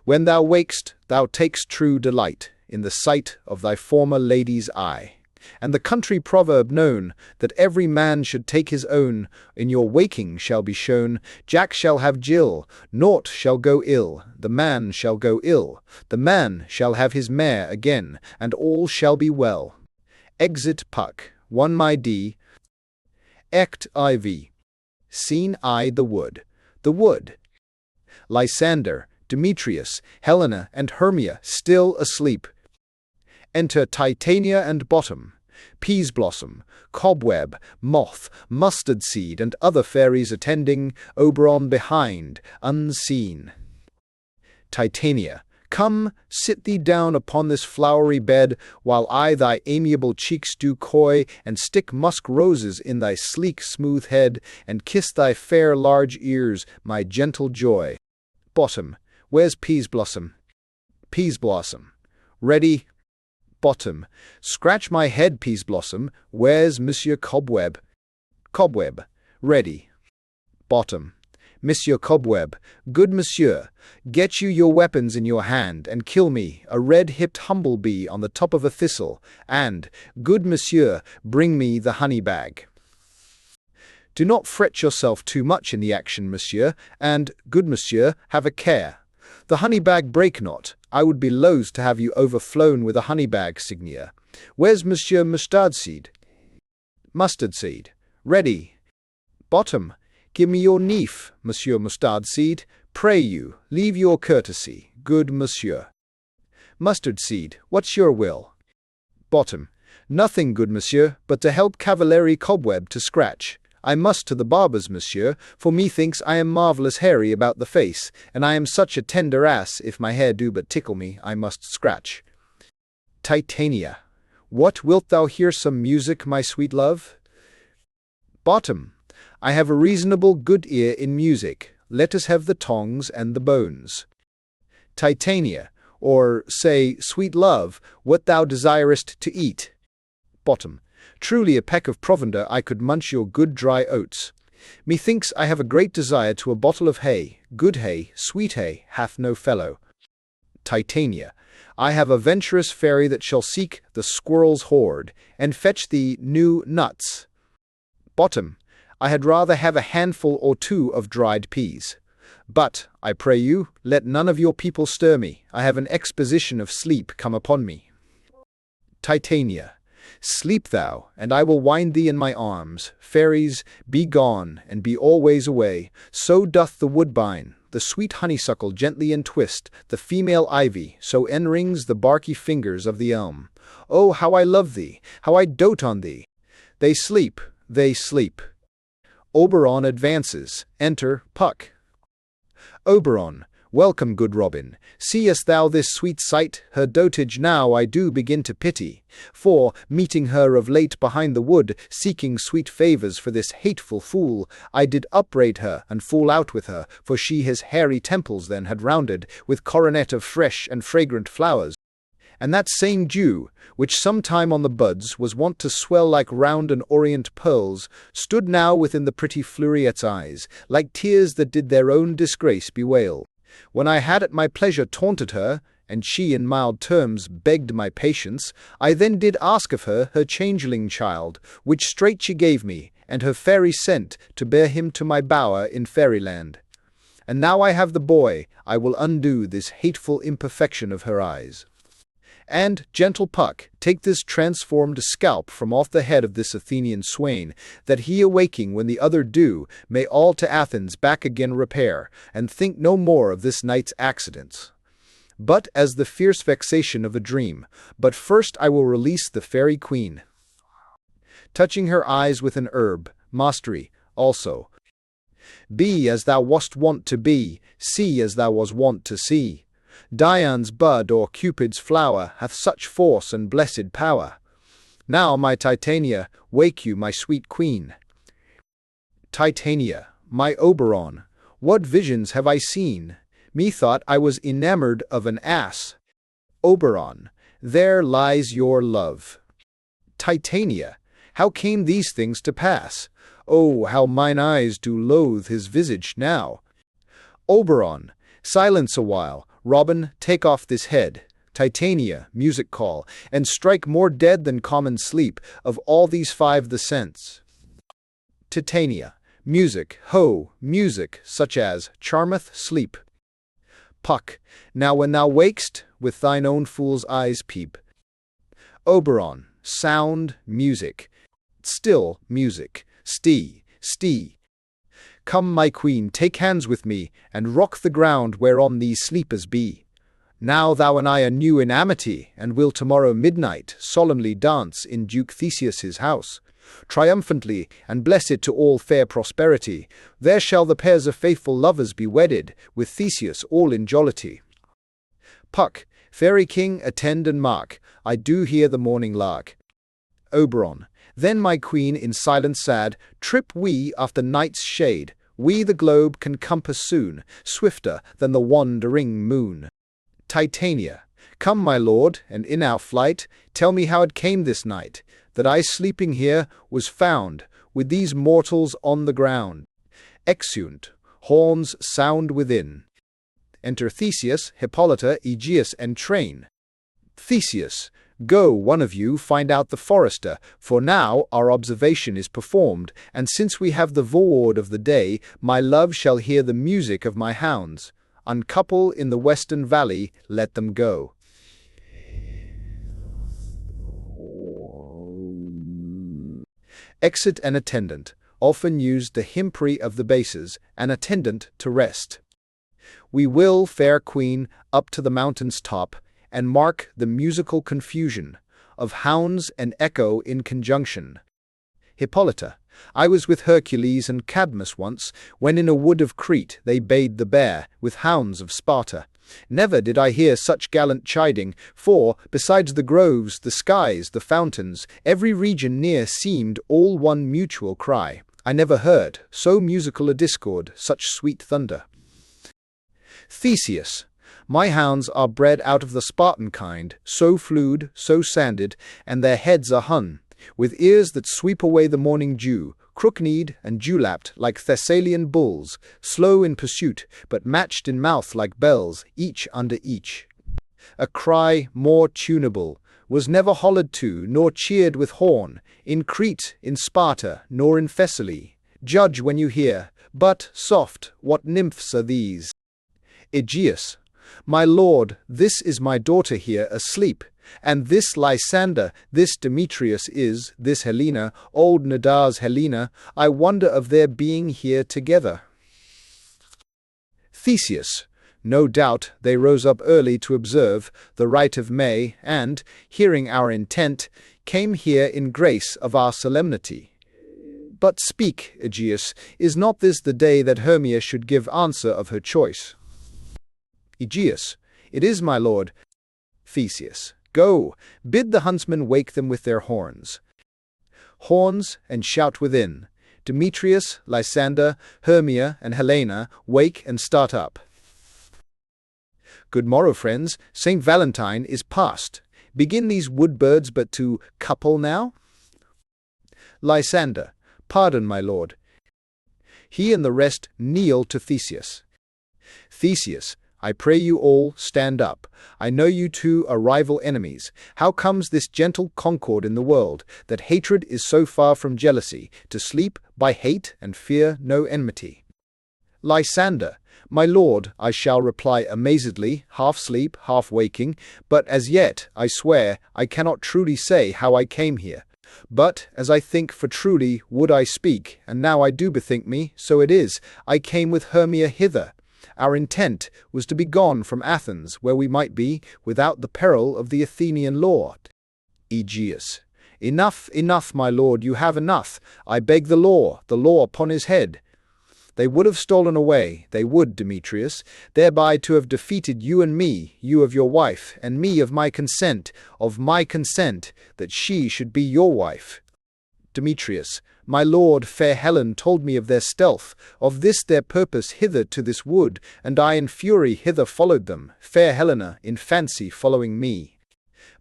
When thou wakest, thou takest true delight in the sight of thy former lady's eye. And the country proverb known, that every man should take his own, in your waking shall be shown. Jack shall have Jill, naught shall go ill, the man shall go ill, the man shall have his mare again, and all shall be well. Exit Puck, one my D. Ect IV. Scene I the wood. The wood. Lysander, Demetrius, Helena, and Hermia still asleep. Enter Titania and Bottom, Peaseblossom, Cobweb, Moth, Mustard Seed, and other fairies attending, Oberon behind, unseen. Titania, come, sit thee down upon this flowery bed, while I thy amiable cheeks do coy, and stick musk roses in thy sleek smooth head, and kiss thy fair large ears, my gentle joy. Bottom, where's Peaseblossom? Peaseblossom, ready. Bottom, scratch my head, Peaseblossom, where's Monsieur Cobweb? Cobweb, ready. Bottom, Monsieur Cobweb, good monsieur, get you your weapons in your hand, and kill me, a red-hipped humble-bee on the top of a thistle, and, good monsieur, bring me the honey-bag. Do not fret yourself too much in the action, monsieur, and, good monsieur, have a care. The honey-bag break not. I would be loath to have you overflown with a honey-bag, Signia. Where's Monsieur Mustard Seed? Mustard Seed, ready. Bottom, give me your neef, Monsieur Mustard Seed. Pray you, leave your courtesy, good monsieur. Mustard Seed, what's your will? Bottom, nothing, good monsieur, but to help Cavaliere Cobweb to scratch. I must to the barber's, monsieur, for methinks I am marvellous hairy about the face, and I am such a tender ass, if my hair do but tickle me, I must scratch. Titania, what, wilt thou hear some music, my sweet love? Bottom, I have a reasonable good ear in music, let us have the tongs and the bones. Titania, or, say, sweet love, what thou desirest to eat. Bottom. Truly a peck of provender I could munch your good dry oats. Methinks I have a great desire to a bottle of hay, good hay, sweet hay, hath no fellow. Titania. I have a venturous fairy that shall seek the squirrel's hoard, and fetch thee new nuts. Bottom. I had rather have a handful or two of dried peas. But, I pray you, let none of your people stir me. I have an exposition of sleep come upon me. Titania. Sleep thou, and I will wind thee in my arms. Fairies, be gone, and be always away. So doth the woodbine, the sweet honeysuckle gently entwist the female ivy, so enrings the barky fingers of the elm. Oh, how I love thee, how I dote on thee! They sleep, they sleep. Oberon advances. Enter Puck. Oberon. Welcome, good Robin. Seest thou this sweet sight? Her dotage now I do begin to pity. For, meeting her of late behind the wood, seeking sweet favours for this hateful fool, I did upbraid her, and fall out with her, for she his hairy temples then had rounded, with coronet of fresh and fragrant flowers. And that same dew, which sometime on the buds was wont to swell like round and orient pearls, stood now within the pretty Fleuriette's eyes, like tears that did their own disgrace bewail. When I had at my pleasure taunted her, and she in mild terms begged my patience, I then did ask of her her changeling child, which straight she gave me, and her fairy sent to bear him to my bower in fairyland. And now I have the boy, I will undo this hateful imperfection of her eyes. And, gentle Puck, take this transformed scalp from off the head of this Athenian swain, that he awaking when the other do, may all to Athens back again repair, and think no more of this night's accidents. But as the fierce vexation of a dream, but first I will release the fairy queen. Touching her eyes with an herb, mastery, also. Be as thou wast wont to be, see as thou was wont to see. Dian's bud or Cupid's flower hath such force and blessed power. Now, my Titania, wake you, my sweet queen. Titania, my Oberon, what visions have I seen? Methought I was enamoured of an ass. Oberon, there lies your love. Titania, how came these things to pass? Oh, how mine eyes do loathe his visage now. Oberon, silence a while. Robin, take off this head. Titania, music call, and strike more dead than common sleep, of all these five the sense. Titania, music, ho, music, such as charmeth sleep. Puck, now when thou wakest, with thine own fool's eyes peep. Oberon, sound, music, still, music, stee, stee. Come, my queen, take hands with me, and rock the ground whereon these sleepers be. Now thou and I are new in amity, and will tomorrow midnight solemnly dance in Duke Theseus's house. Triumphantly, and blessed to all fair prosperity, there shall the pairs of faithful lovers be wedded, with Theseus all in jollity. Puck, fairy king, attend and mark, I do hear the morning lark. Oberon, then, my queen, in silence sad, trip we after night's shade. We the globe can compass soon, swifter than the wandering moon. Titania, come, my lord, and in our flight, tell me how it came this night, that I sleeping here was found, with these mortals on the ground. Exeunt, horns sound within. Enter Theseus, Hippolyta, Aegeus, and train. Theseus, go, one of you, find out the forester, for now our observation is performed, and since we have the vaward of the day, my love shall hear the music of my hounds. Uncouple in the western valley, let them go. Exit an attendant, often used the hympery of the basses, an attendant to rest. We will, fair queen, up to the mountain's top, and mark the musical confusion of hounds and echo in conjunction. Hippolyta, I was with Hercules and Cadmus once, when in a wood of Crete they bayed the bear, with hounds of Sparta. Never did I hear such gallant chiding, for, besides the groves, the skies, the fountains, every region near seemed all one mutual cry. I never heard so musical a discord, such sweet thunder. Theseus, my hounds are bred out of the Spartan kind, so flued, so sanded, and their heads are hun. with ears that sweep away the morning dew, crook-kneed and dew-lapped like Thessalian bulls, slow in pursuit, but matched in mouth like bells, each under each. A cry more tunable was never hollered to, nor cheered with horn, in Crete, in Sparta, nor in Thessaly. Judge when you hear, but, soft, what nymphs are these? Aegeus, my lord, this is my daughter here asleep, and this Lysander, this Demetrius is, this Helena, old Nadar's Helena, I wonder of their being here together. Theseus, no doubt they rose up early to observe the rite of May, and, hearing our intent, came here in grace of our solemnity. But speak, Aegeus, is not this the day that Hermia should give answer of her choice? Aegeus, it is, my lord. Theseus, go, bid the huntsmen wake them with their horns. Horns, and shout within. Demetrius, Lysander, Hermia, and Helena, wake and start up. Good morrow, friends, St. Valentine is past. Begin these wood birds but to couple now? Lysander, pardon, my lord. He and the rest kneel to Theseus. Theseus, I pray you all, stand up. I know you two are rival enemies. How comes this gentle concord in the world, that hatred is so far from jealousy, to sleep by hate and fear no enmity? Lysander, my lord, I shall reply amazedly, half sleep, half waking, but as yet, I swear, I cannot truly say how I came here. But, as I think for truly would I speak, and now I do bethink me, so it is, I came with Hermia hither. Our intent was to be gone from Athens, where we might be, without the peril of the Athenian law. Aegeus, enough, enough, my lord, you have enough. I beg the law upon his head. They would have stolen away, they would, Demetrius, thereby to have defeated you and me, you of your wife, and me of my consent, that she should be your wife. Demetrius, my lord, fair Helen told me of their stealth, of this their purpose hither to this wood, and I in fury hither followed them, fair Helena in fancy following me.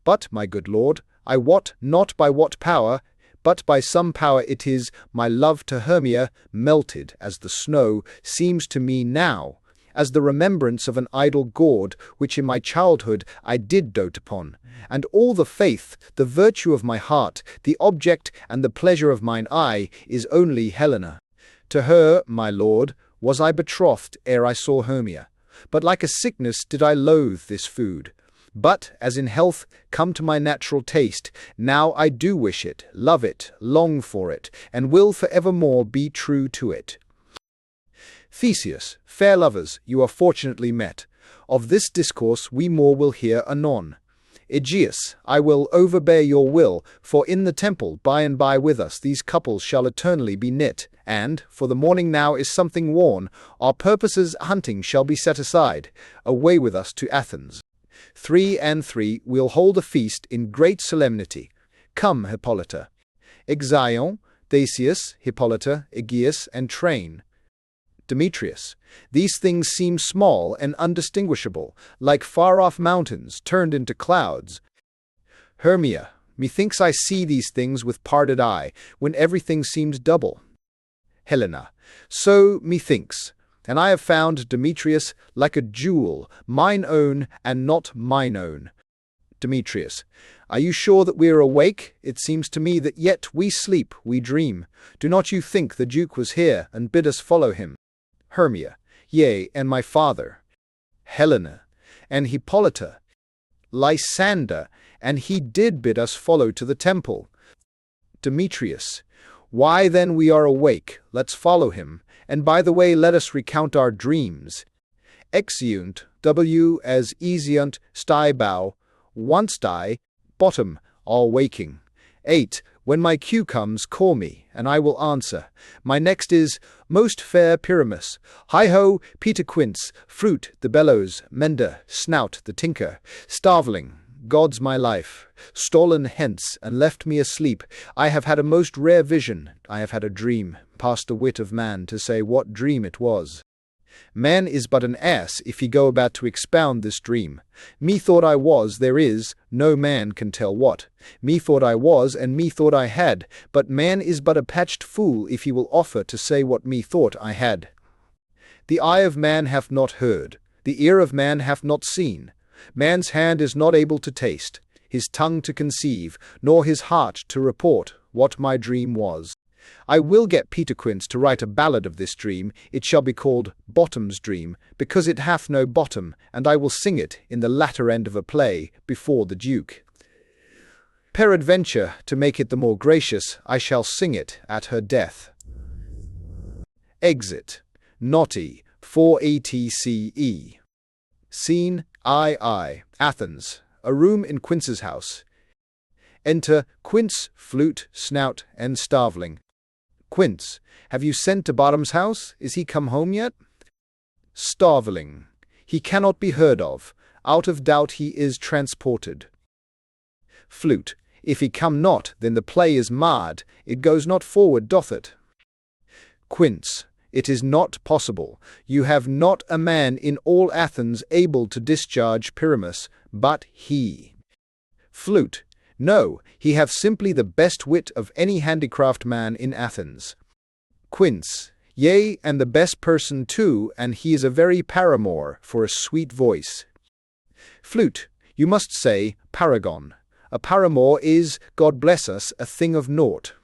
But, my good lord, I wot not by what power, but by some power it is, my love to Hermia, melted as the snow, seems to me now, as the remembrance of an idle gaud, which in my childhood I did dote upon, and all the faith, the virtue of my heart, the object and the pleasure of mine eye, is only Helena. To her, my lord, was I betrothed ere I saw Hermia, but like a sickness did I loathe this food. But, as in health come to my natural taste, now I do wish it, love it, long for it, and will for evermore be true to it. Theseus, fair lovers, you are fortunately met. Of this discourse we more will hear anon. Aegeus, I will overbear your will, for in the temple by and by with us these couples shall eternally be knit, and, for the morning now is something worn, our purposes hunting shall be set aside. Away with us to Athens. 3 and 3 we'll hold a feast in great solemnity. Come, Hippolyta. Ixion, Theseus, Hippolyta, Aegeus, and train. Demetrius, these things seem small and undistinguishable, like far-off mountains turned into clouds. Hermia, methinks I see these things with parted eye, when everything seems double. Helena, so methinks, and I have found Demetrius like a jewel, mine own and not mine own. Demetrius, are you sure that we are awake? It seems to me that yet we sleep, we dream. Do not you think the Duke was here, and bid us follow him? Hermia, yea, and my father. Helena, and Hippolyta. Lysander, and he did bid us follow to the temple. Demetrius, why then we are awake, let's follow him, and by the way let us recount our dreams. Exeunt, W as easiunt, bow, once die, bottom, all waking. 8. When my cue comes, call me, and I will answer. My next is, most fair Pyramus. Hi-ho, Peter Quince, fruit, the bellows, mender, snout, the tinker, starveling, God's my life, stolen hence, and left me asleep. I have had a most rare vision, I have had a dream, past the wit of man to say what dream it was. Man is but an ass if he go about to expound this dream. Methought I was, there is, no man can tell what. Methought I was, and methought I had, but man is but a patched fool if he will offer to say what methought I had. The eye of man hath not heard, the ear of man hath not seen. Man's hand is not able to taste, his tongue to conceive, nor his heart to report what my dream was. I will get Peter Quince to write a ballad of this dream. It shall be called Bottom's Dream, because it hath no bottom, and I will sing it in the latter end of a play before the Duke. Peradventure, to make it the more gracious, I shall sing it at her death. Exit. Naughty, 4ATCE. Scene, II, Athens. A room in Quince's house. Enter Quince, flute, snout, and starveling. Quince, have you sent to Bottom's house? Is he come home yet? Starveling, he cannot be heard of. Out of doubt he is transported. Flute, if he come not, then the play is marred. It goes not forward, doth it? Quince, it is not possible. You have not a man in all Athens able to discharge Pyramus, but he. Flute, no, he have simply the best wit of any handicraft man in Athens. Quince, yea, and the best person too, and he is a very paramour for a sweet voice. Flute, you must say paragon. A paramour is, God bless us, a thing of naught.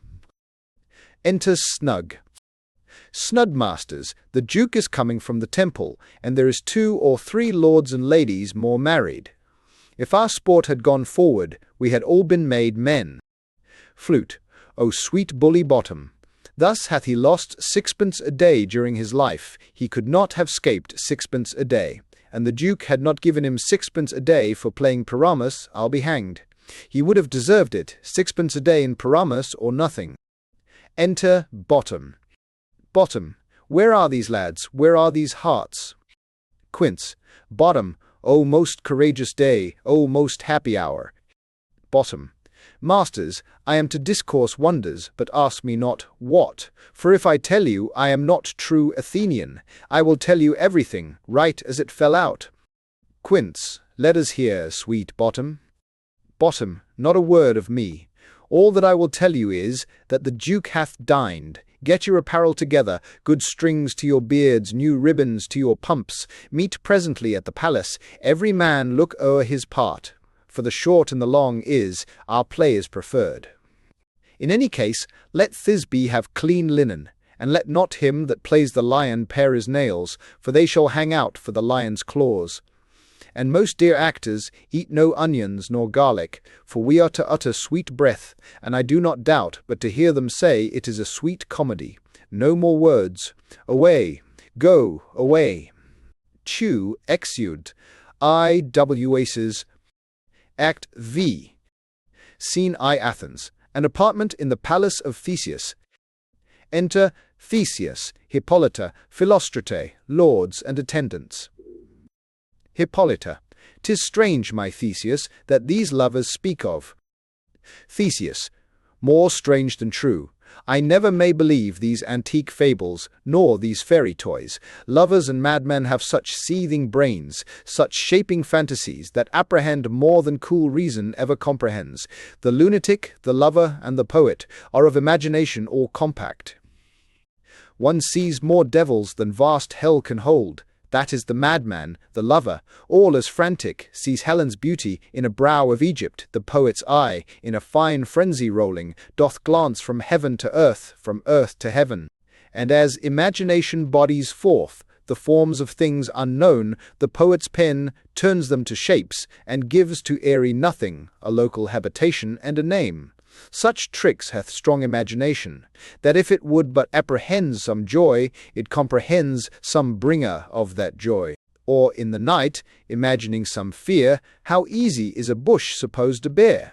Enters Snug. Snud masters, the Duke is coming from the temple, and there is 2 or 3 lords and ladies more married. If our sport had gone forward, we had all been made men. Flute, O sweet bully Bottom! Thus hath he lost 6pence a day during his life. He could not have scaped 6pence a day, and the Duke had not given him 6pence a day for playing Pyramus, I'll be hanged. He would have deserved it, 6pence a day in Pyramus or nothing. Enter Bottom. Bottom, where are these lads? Where are these hearts? Quince, Bottom, O most courageous day, O most happy hour. Bottom, masters, I am to discourse wonders, but ask me not what. For if I tell you I am not true Athenian, I will tell you everything, right as it fell out. Quince, let us hear, sweet Bottom. Bottom, not a word of me. All that I will tell you is, that the Duke hath dined. Get your apparel together, good strings to your beards, new ribbons to your pumps. Meet presently at the palace, every man look o'er his part. For the short and the long is, our play is preferred. In any case, let Thisbe have clean linen, and let not him that plays the lion pare his nails, for they shall hang out for the lion's claws. And most dear actors, eat no onions nor garlic, for we are to utter sweet breath, and I do not doubt but to hear them say it is a sweet comedy. No more words. Away, go, away. Chew, exude. Aces. Act V. Scene I, Athens. An apartment in the palace of Theseus. Enter Theseus, Hippolyta, Philostrate, lords and attendants. Hippolyta, 'tis strange, my Theseus, that these lovers speak of. Theseus, more strange than true. I never may believe these antique fables, nor these fairy toys. Lovers and madmen have such seething brains, such shaping fantasies, that apprehend more than cool reason ever comprehends. The lunatic, the lover, and the poet are of imagination all compact. One sees more devils than vast hell can hold. That is the madman, the lover, all as frantic, sees Helen's beauty in a brow of Egypt, the poet's eye, in a fine frenzy rolling, doth glance from heaven to earth, from earth to heaven. And as imagination bodies forth the forms of things unknown, the poet's pen turns them to shapes, and gives to airy nothing a local habitation and a name. Such tricks hath strong imagination, that if it would but apprehend some joy, it comprehends some bringer of that joy. Or in the night, imagining some fear, how easy is a bush supposed to bear?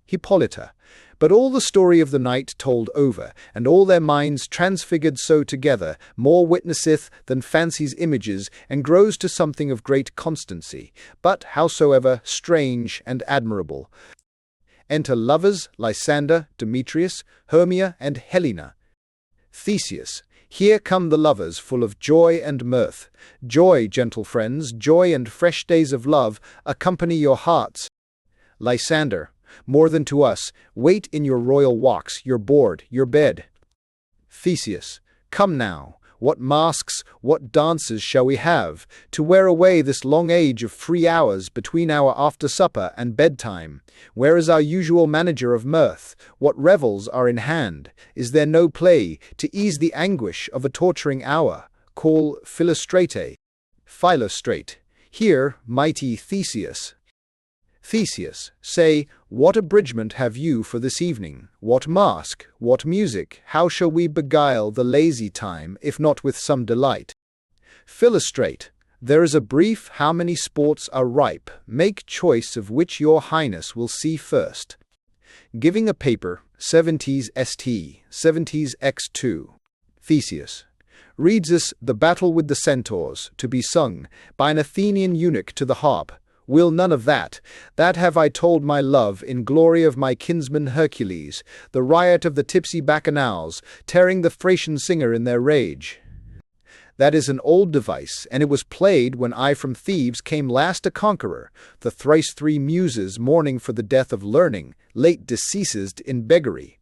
Hippolyta, but all the story of the night told over, and all their minds transfigured so together, more witnesseth than fancy's images, and grows to something of great constancy, but howsoever strange and admirable. Enter lovers, Lysander, Demetrius, Hermia, and Helena. Theseus, Here come the lovers, full of joy and mirth. Joy, gentle friends, joy and fresh days of love, accompany your hearts. Lysander, more than to us, wait in your royal walks, your board, your bed. Theseus, come now, what masks, what dances shall we have, to wear away this long age of free hours between our after-supper and bedtime? Where is our usual manager of mirth? What revels are in hand? Is there no play, to ease the anguish of a torturing hour? Call Philostrate. Philostrate, hear, mighty Theseus. Theseus, say, what abridgment have you for this evening? What mask? What music? How shall we beguile the lazy time, if not with some delight? Philostrate, there is a brief. How many sports are ripe? Make choice of which your highness will see first. Giving a paper, 70s St, 70s X2. Theseus, reads us the battle with the centaurs, to be sung by an Athenian eunuch to the harp. Will none of that. That have I told my love, in glory of my kinsman Hercules, the riot of the tipsy bacchanals, tearing the Thracian singer in their rage. That is an old device, and it was played when I from Thebes came last a conqueror, the thrice three muses mourning for the death of learning, late deceased in beggary.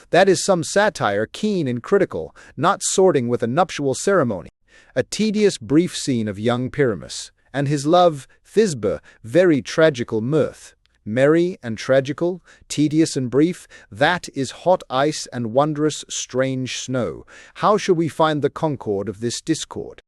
That is some satire keen and critical, not sorting with a nuptial ceremony. A tedious brief scene of young Pyramus, and his love, Thisbe, very tragical mirth. Merry and tragical, tedious and brief, that is hot ice and wondrous strange snow. How shall we find the concord of this discord?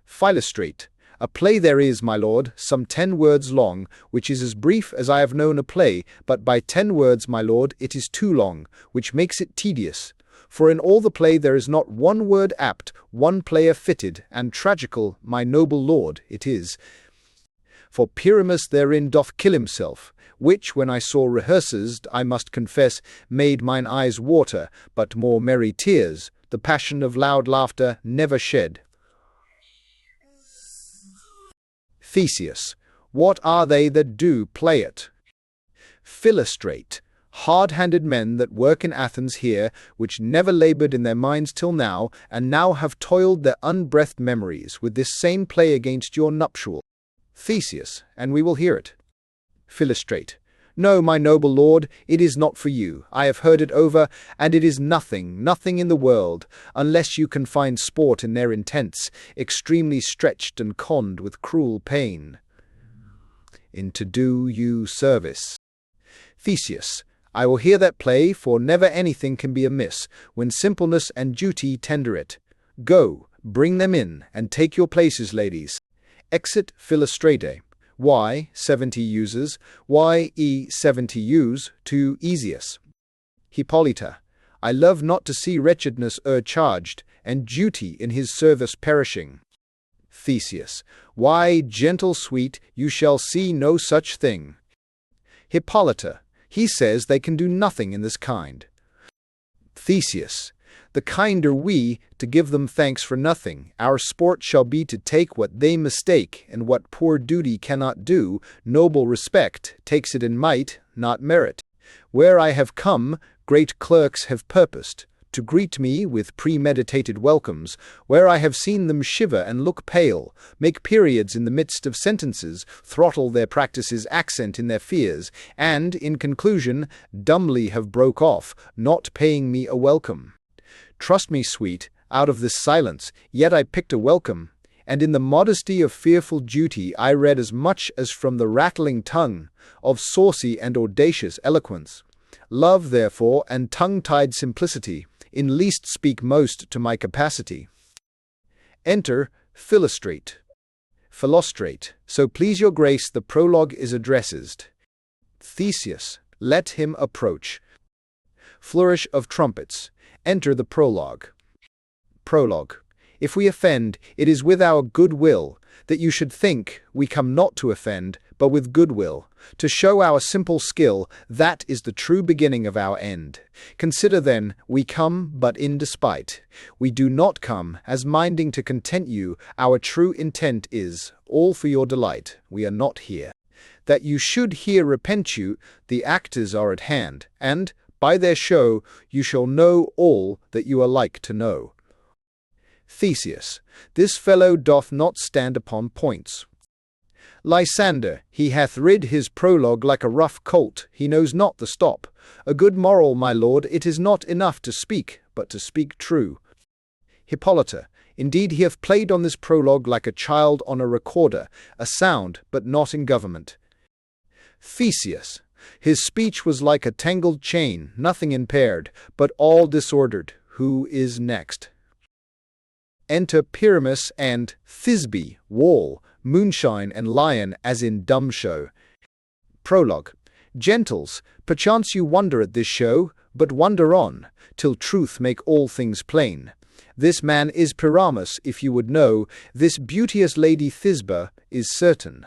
Philostrate, a play there is, my lord, some 10 words long, which is as brief as I have known a play, but by 10 words, my lord, it is too long, which makes it tedious. For in all the play there is not one word apt, one player fitted, and tragical, my noble lord, it is. For Pyramus therein doth kill himself, which when I saw rehearsed, I must confess, made mine eyes water, but more merry tears, the passion of loud laughter never shed. Theseus, what are they that do play it? Philostrate, hard-handed men that work in Athens here, which never laboured in their minds till now, and now have toiled their unbreathed memories with this same play against your nuptial. Theseus, and we will hear it. Philostrate, no, my noble lord, it is not for you. I have heard it over, and it is nothing, nothing in the world, unless you can find sport in their intents, extremely stretched and conned with cruel pain, in to do you service. Theseus, I will hear that play, for never anything can be amiss, when simpleness and duty tender it. Go, bring them in, and take your places, ladies. Exit Philostrate. Y 70 uses, ye 70 use, to Easius. Hippolyta, I love not to see wretchedness charged, and duty in his service perishing. Theseus, why, gentle sweet, you shall see no such thing. Hippolyta, he says they can do nothing in this kind. Theseus, the kinder we, to give them thanks for nothing. Our sport shall be to take what they mistake, and what poor duty cannot do, noble respect takes it in might, not merit. Where I have come, great clerks have purposed to greet me with premeditated welcomes, where I have seen them shiver and look pale, make periods in the midst of sentences, throttle their practices, accent in their fears, and, in conclusion, dumbly have broke off, not paying me a welcome. Trust me, sweet, out of this silence, yet I picked a welcome, and in the modesty of fearful duty I read as much as from the rattling tongue of saucy and audacious eloquence. Love, therefore, and tongue-tied simplicity, in least speak most to my capacity. Enter Philostrate. Philostrate, so please your grace, the prologue is addressed. Theseus, let him approach. Flourish of trumpets. Enter the prologue. Prologue. If we offend, it is with our good will, that you should think we come not to offend, but with good will, to show our simple skill, that is the true beginning of our end. Consider then, we come but in despite. We do not come, as minding to content you, our true intent is, all for your delight, we are not here. That you should here repent you, the actors are at hand, and, by their show, you shall know all that you are like to know. Theseus. This fellow doth not stand upon points. Lysander. He hath rid his prologue like a rough colt, he knows not the stop. A good moral, my lord, it is not enough to speak, but to speak true. Hippolyta. Indeed he hath played on this prologue like a child on a recorder, a sound, but not in government. Theseus. His speech was like a tangled chain, nothing impaired, but all disordered. Who is next? Enter Pyramus and Thisbe, Wall, Moonshine and Lion, as in dumb show. Prologue. Gentles, perchance you wonder at this show, but wonder on, till truth make all things plain. This man is Pyramus, if you would know, this beauteous lady Thisbe is certain.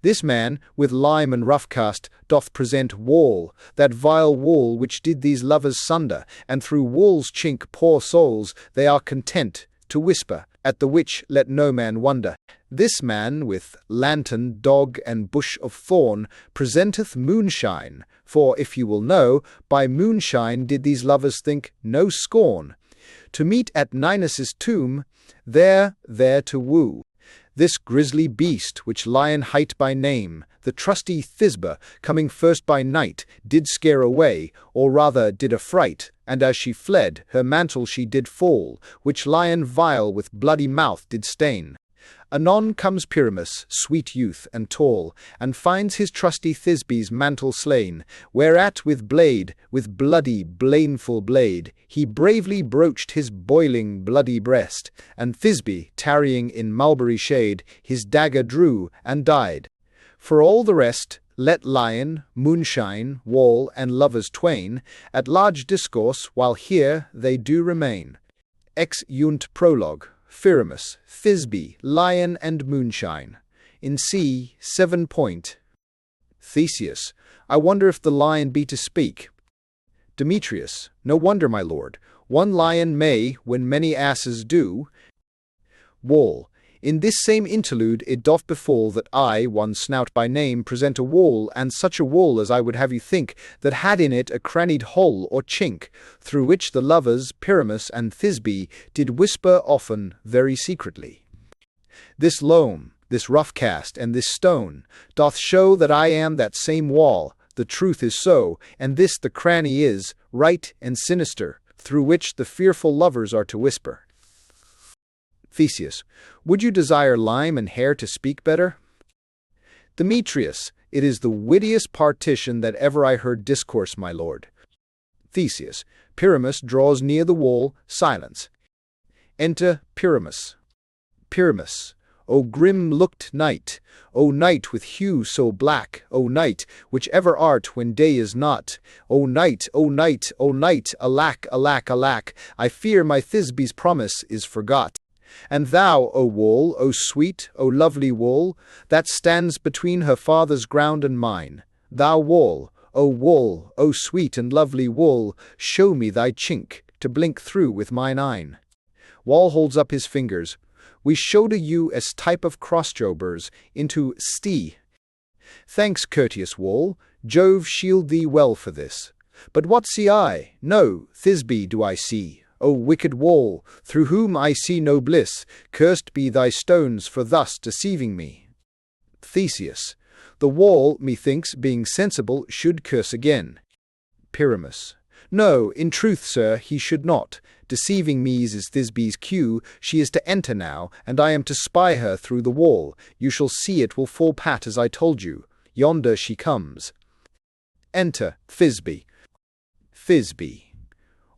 This man, with lime and rough cast, doth present Wall, that vile Wall which did these lovers sunder, and through Wall's chink, poor souls, they are content to whisper, at the which let no man wonder. This man, with lantern, dog, and bush of thorn, presenteth Moonshine, for, if you will know, by moonshine did these lovers think no scorn. To meet at Ninus' tomb, there to woo. This grisly beast, which Lion hight by name, the trusty Thisbe, coming first by night, did scare away, or rather did affright, and as she fled, her mantle she did fall, which Lion vile with bloody mouth did stain. Anon comes Pyramus, sweet youth and tall, and finds his trusty Thisbe's mantle slain, whereat with bloody, blameful blade, he bravely broached his boiling, bloody breast, and Thisbe, tarrying in mulberry shade, his dagger drew, and died. For all the rest, let Lion, Moonshine, Wall, and lovers twain, at large discourse, while here they do remain. Exeunt prologue. Pyramus, Thisbe, Lion, and Moonshine. In C, 7 point. Theseus. I wonder if the lion be to speak. Demetrius. No wonder, my lord. One lion may, when many asses do. Wall. In this same interlude it doth befall that I, one Snout by name, present a wall, and such a wall as I would have you think, that had in it a crannied hole or chink, through which the lovers, Pyramus and Thisbe, did whisper often, very secretly. This loam, this rough cast, and this stone, doth show that I am that same wall, the truth is so, and this the cranny is, right and sinister, through which the fearful lovers are to whisper. Theseus. Would you desire lime and hair to speak better? Demetrius. It is the wittiest partition that ever I heard discourse, my lord. Theseus. Pyramus draws near the wall. Silence. Enter Pyramus. Pyramus. O grim-looked night, O night with hue so black, O night, which ever art when day is not, O night, O night, O night, alack, alack, alack, I fear my Thisbe's promise is forgot. And thou, O Wall, O sweet, O lovely Wall, that stands between her father's ground and mine, thou Wall, O sweet and lovely Wall, show me thy chink, to blink through with mine eyne. Wall holds up his fingers. We shoulder you as type of crossjobers into sti. Thanks, courteous Wall, Jove shield thee well for this. But what see I? No, Thisbe do I see. O wicked Wall, through whom I see no bliss, cursed be thy stones for thus deceiving me. Theseus. The Wall, methinks, being sensible, should curse again. Pyramus. No, in truth, sir, he should not. Deceiving me is Thisbe's cue, she is to enter now, and I am to spy her through the wall. You shall see it will fall pat as I told you. Yonder she comes. Enter Thisbe. Thisbe.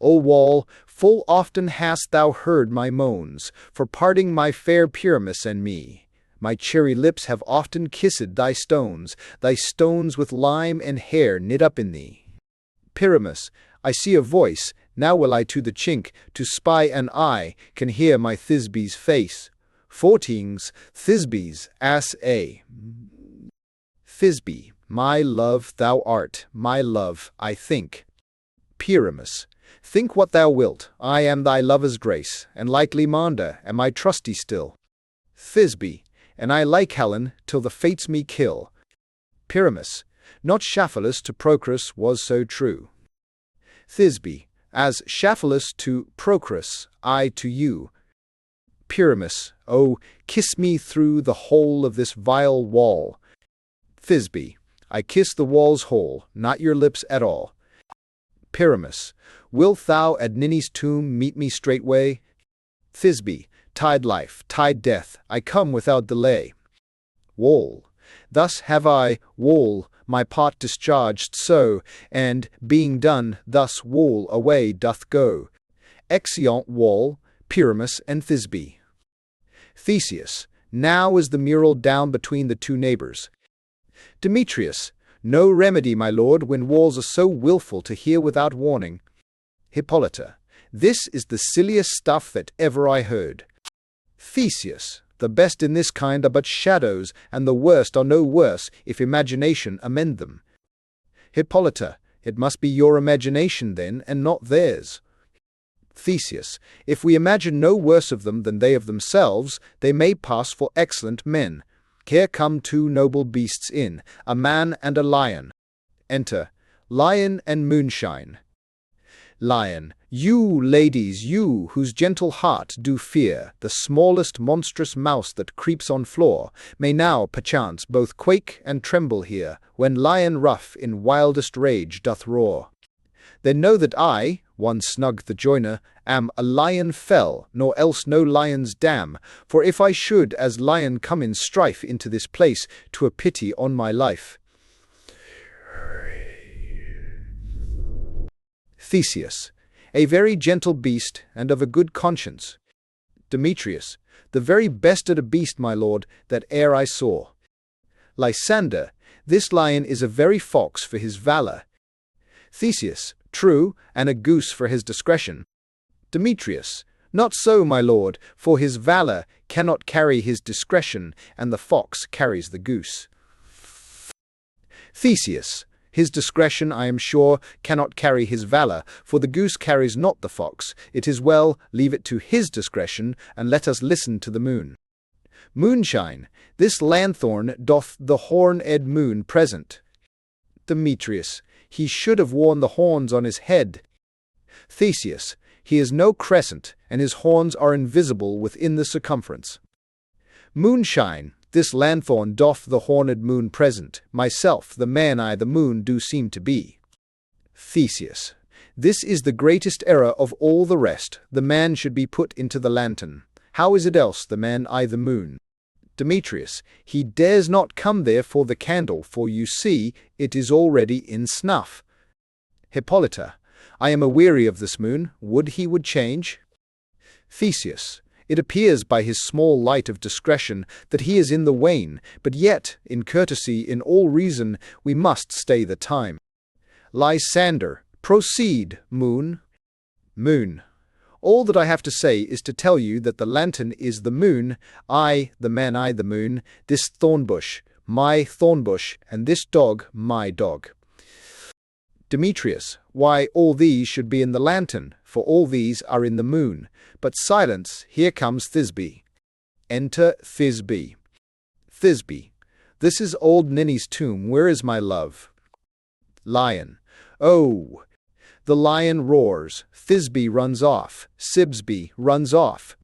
O Wall, full often hast thou heard my moans, for parting my fair Pyramus and me. My cherry lips have often kissed thy stones with lime and hair knit up in thee. Pyramus, I see a voice, now will I to the chink, to spy an eye, can hear my Thisbe's face. Fortings, Thisbe's, ass a. Thisbe, my love thou art, my love, I think. Pyramus, think what thou wilt, I am thy lover's grace, and like Lymander am I trusty still. Thisbe, and I like Helen till the fates me kill. Pyramus, not Shaphalus to Procrus was so true. Thisbe, as Shaphalus to Procrus, I to you. Pyramus, oh, kiss me through the hole of this vile wall. Thisbe, I kiss the wall's hole, not your lips at all. Pyramus, wilt thou at Ninny's tomb meet me straightway? Thisbe, tide life, tide death, I come without delay. Wall, thus have I, wall, my part discharged so, and, being done, thus wall away doth go. Exeunt wall, Pyramus and Thisbe. Theseus, now is the mural down between the two neighbours. Demetrius, no remedy, my lord, when walls are so wilful to hear without warning. Hippolyta, this is the silliest stuff that ever I heard. Theseus, the best in this kind are but shadows, and the worst are no worse, if imagination amend them. Hippolyta, it must be your imagination then, and not theirs. Theseus, if we imagine no worse of them than they of themselves, they may pass for excellent men. Here come two noble beasts in, a man and a lion. Enter, Lion and Moonshine. Lion, you, ladies, you, whose gentle heart do fear the smallest monstrous mouse that creeps on floor, may now, perchance, both quake and tremble here, when lion rough in wildest rage doth roar. Then know that I, one Snug the joiner, am a lion fell, nor else no lion's dam, for if I should as lion come in strife into this place, 'twere pity on my life. Theseus, a very gentle beast, and of a good conscience. Demetrius, the very best at a beast, my lord, that e'er I saw. Lysander, this lion is a very fox for his valour. Theseus, true, and a goose for his discretion. Demetrius, not so, my lord, for his valour cannot carry his discretion, and the fox carries the goose. Theseus, his discretion, I am sure, cannot carry his valour, for the goose carries not the fox. It is well, leave it to his discretion, and let us listen to the moon. Moonshine, this lanthorn doth the horned moon present. Demetrius, he should have worn the horns on his head. Theseus, he is no crescent, and his horns are invisible within the circumference. Moonshine, this lanthorn doth the horned moon present. Myself, the man I the moon do seem to be. Theseus, this is the greatest error of all the rest. The man should be put into the lantern. How is it else the man I the moon? Demetrius, he dares not come there for the candle, for you see, it is already in snuff. Hippolyta, I am aweary of this moon, would he would change? Theseus, it appears by his small light of discretion that he is in the wane, but yet, in courtesy, in all reason, we must stay the time. Lysander, proceed, moon. Moon, all that I have to say is to tell you that the lantern is the moon, I, the man I the moon, this thornbush, my thornbush, and this dog, my dog. Demetrius, why, all these should be in the lantern, for all these are in the moon. But silence, here comes Thisbe. Enter Thisbe. Thisbe, this is old Ninny's tomb, where is my love? Lion, oh! The lion roars, Thisbe runs off, Sibsbe runs off.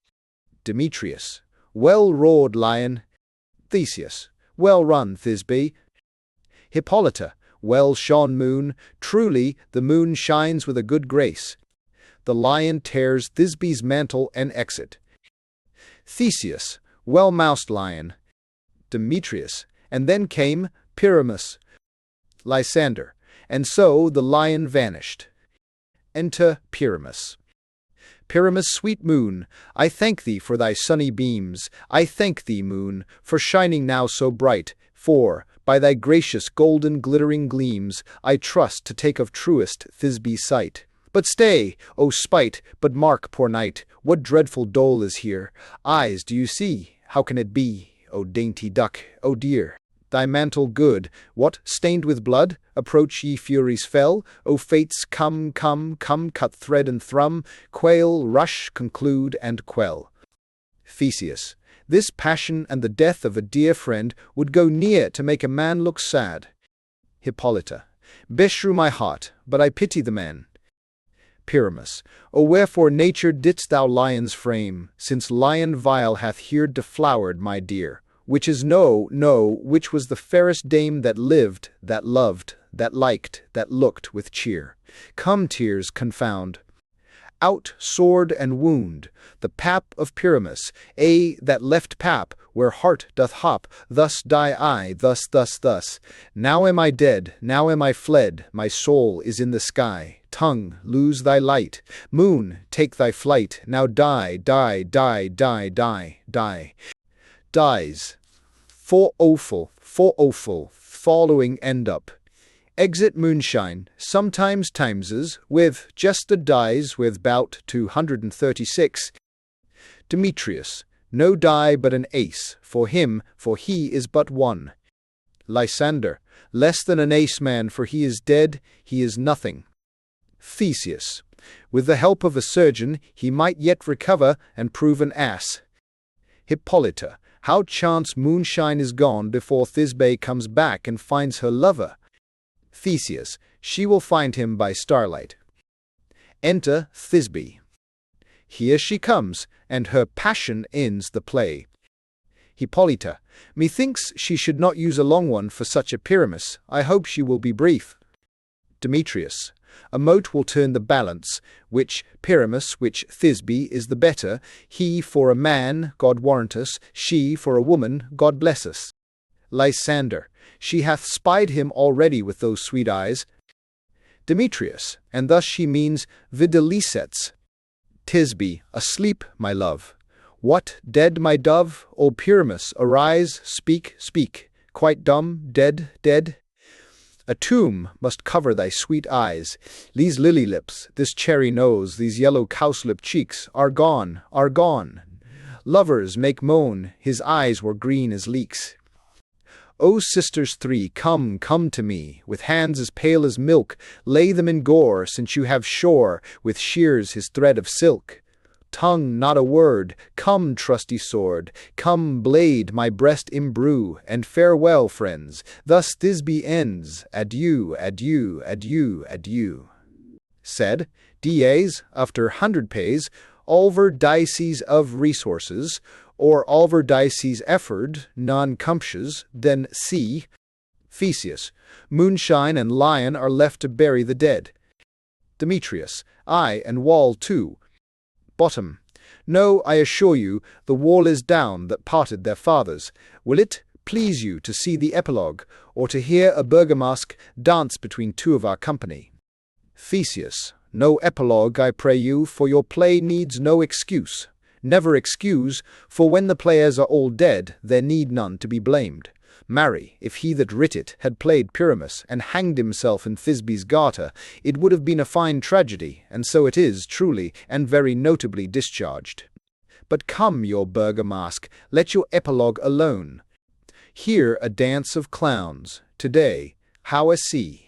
Demetrius, well roared, lion. Theseus, well run, Thisbe. Hippolyta, well shone, moon. Truly, the moon shines with a good grace. The lion tears Thisbe's mantle and exit. Theseus, well moused, lion. Demetrius, and then came Pyramus. Lysander, and so the lion vanished. Enter Pyramus. Pyramus, sweet moon, I thank thee for thy sunny beams. I thank thee, moon, for shining now so bright, for, by thy gracious golden glittering gleams, I trust to take of truest Thisbe's sight. But stay, O spite, but mark, poor knight, what dreadful dole is here. Eyes, do you see? How can it be? O dainty duck, O dear! Thy mantle good, what, stained with blood? Approach, ye furies fell. O fates, come, come, come, cut thread and thrum, quail, rush, conclude, and quell. Theseus, this passion and the death of a dear friend would go near to make a man look sad. Hippolyta, beshrew my heart, but I pity the man. Pyramus. O wherefore nature didst thou lions frame, since lion vile hath here deflowered my dear, which is no, which was the fairest dame that lived, that loved, that liked, that looked with cheer. Come, tears, confound out sword and wound the pap of Pyramus, that left pap, where heart doth hop, thus die I, thus. Now am I dead, now am I fled, my soul is in the sky. Tongue, lose thy light, moon, take thy flight, now die. Dies. For awful, following end up. Exit moonshine, sometimes timeses, with just the dies with bout 236. Demetrius, no die but an ace, for him, for he is but one. Lysander, less than an ace man, for he is dead, he is nothing. Theseus, with the help of a surgeon, he might yet recover and prove an ass. Hippolyta, how chance moonshine is gone before Thisbe comes back and finds her lover. Theseus, she will find him by starlight. Enter Thisbe. Here she comes, and her passion ends the play. Hippolyta, methinks she should not use a long one for such a Pyramus. I hope she will be brief. Demetrius, a mote will turn the balance, which Pyramus, which Thisbe is the better, he for a man, God warrant us, she for a woman, God bless us. Lysander, she hath spied him already with those sweet eyes. Demetrius, and thus she means videlicets. Thisbe, asleep, my love. What, dead, my dove? O Pyramus, arise, speak, quite dumb, dead. A tomb must cover thy sweet eyes. These lily lips, this cherry nose, these yellow cowslip cheeks are gone. Lovers make moan, his eyes were green as leeks. O sisters three, come to me, with hands as pale as milk, lay them in gore, since you have shore, with shears his thread of silk. Tongue, not a word, come, trusty sword, come, blade, my breast imbrue, and farewell, friends, thus Thisbe ends, adieu. Said, dies, after 100 pays, Olver dices of resources, or Olver dices efford, non-cumptious, then see. Theseus, moonshine and lion are left to bury the dead. Demetrius, aye, and wall too. Bottom, no, I assure you, the wall is down that parted their fathers. Will it please you to see the epilogue, or to hear a burgomask dance between two of our company? Theseus, no epilogue, I pray you, for your play needs no excuse. Never excuse, for when the players are all dead, there need none to be blamed. Marry, if he that writ it had played Pyramus, and hanged himself in Thisbe's garter, it would have been a fine tragedy, and so it is, truly, and very notably discharged. But come, your burgomask, let your epilogue alone. Here a dance of clowns, today, how a sea.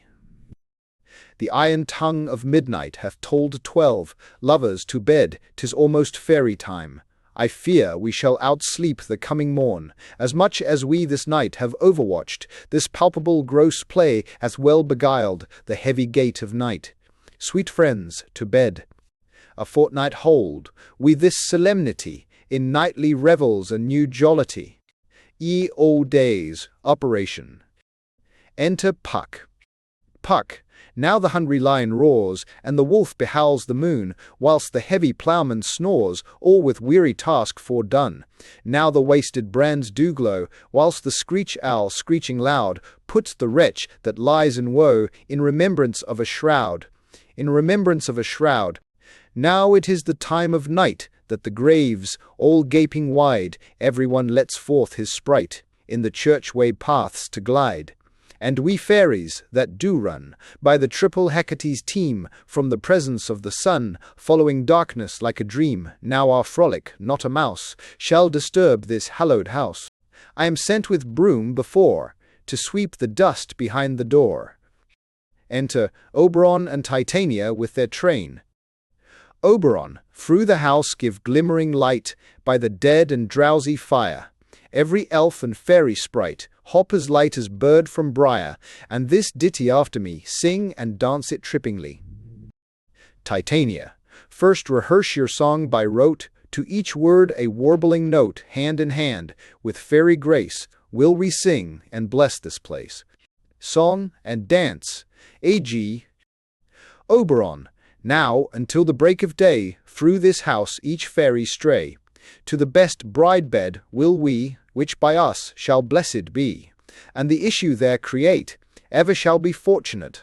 The iron tongue of midnight hath tolled 12, lovers to bed, 'tis almost fairy time. I fear we shall outsleep the coming morn, as much as we this night have overwatched. This palpable gross play hath well beguiled the heavy gait of night. Sweet friends, to bed. A fortnight hold we this solemnity, in nightly revels and new jollity. Ye old days, operation. Enter Puck. Puck, now the hungry lion roars, and the wolf behowls the moon, whilst the heavy ploughman snores, all with weary task fordone. Now the wasted brands do glow, whilst the screech owl, screeching loud, puts the wretch that lies in woe in remembrance of a shroud. Now it is the time of night, that the graves, all gaping wide, every one lets forth his sprite, in the church-way paths to glide. And we fairies, that do run, by the triple Hecate's team, from the presence of the sun, following darkness like a dream, now our frolic, not a mouse, shall disturb this hallowed house. I am sent with broom before, to sweep the dust behind the door. Enter Oberon and Titania with their train. Oberon, through the house give glimmering light, by the dead and drowsy fire. Every elf and fairy sprite, hop as light as bird from briar, and this ditty after me, sing and dance it trippingly. Titania. First rehearse your song by rote, to each word a warbling note, hand in hand, with fairy grace, will we sing and bless this place. Song and dance. A.G. Oberon. Now, until the break of day, through this house each fairy stray. To the best bride bed will we, which by us shall blessed be, and the issue there create, ever shall be fortunate.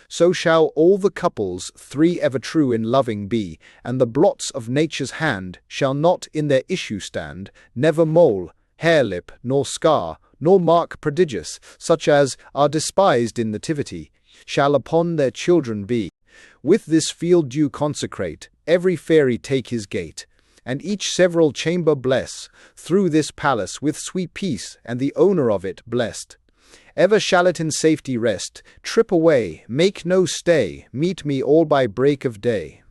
So shall all the couples three ever true in loving be, and the blots of nature's hand shall not in their issue stand, never mole, harelip, nor scar, nor mark prodigious, such as are despised in nativity, shall upon their children be. With this field due consecrate, every fairy take his gate, and each several chamber bless, through this palace with sweet peace, and the owner of it blessed. Ever shall it in safety rest, trip away, make no stay, meet me all by break of day.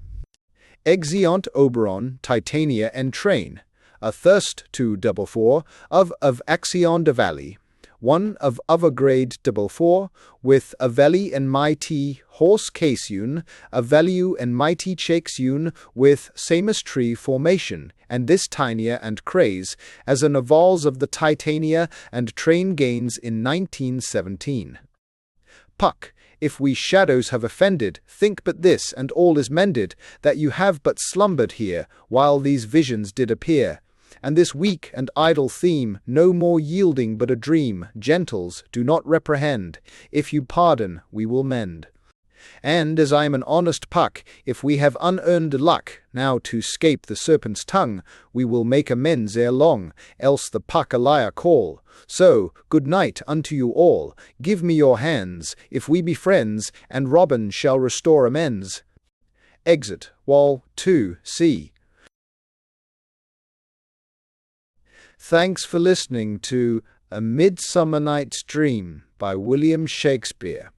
Exeunt Oberon, Titania and train. A thirst 244 of Axion de Valley. One of other grade 4 with a valley and mighty horse caseun, a value and mighty chakesun with samus tree formation, and this tinier and craze, as a navals of the Titania and train gains in 1917. Puck, if we shadows have offended, think but this, and all is mended, that you have but slumbered here, while these visions did appear. And this weak and idle theme, no more yielding but a dream, gentles, do not reprehend, if you pardon, we will mend. And as I am an honest Puck, if we have unearned luck, now to 'scape the serpent's tongue, we will make amends ere long, else the Puck a liar call. So, good night unto you all, give me your hands, if we be friends, and Robin shall restore amends. Exit, Wall 2, C. Thanks for listening to A Midsummer Night's Dream by William Shakespeare.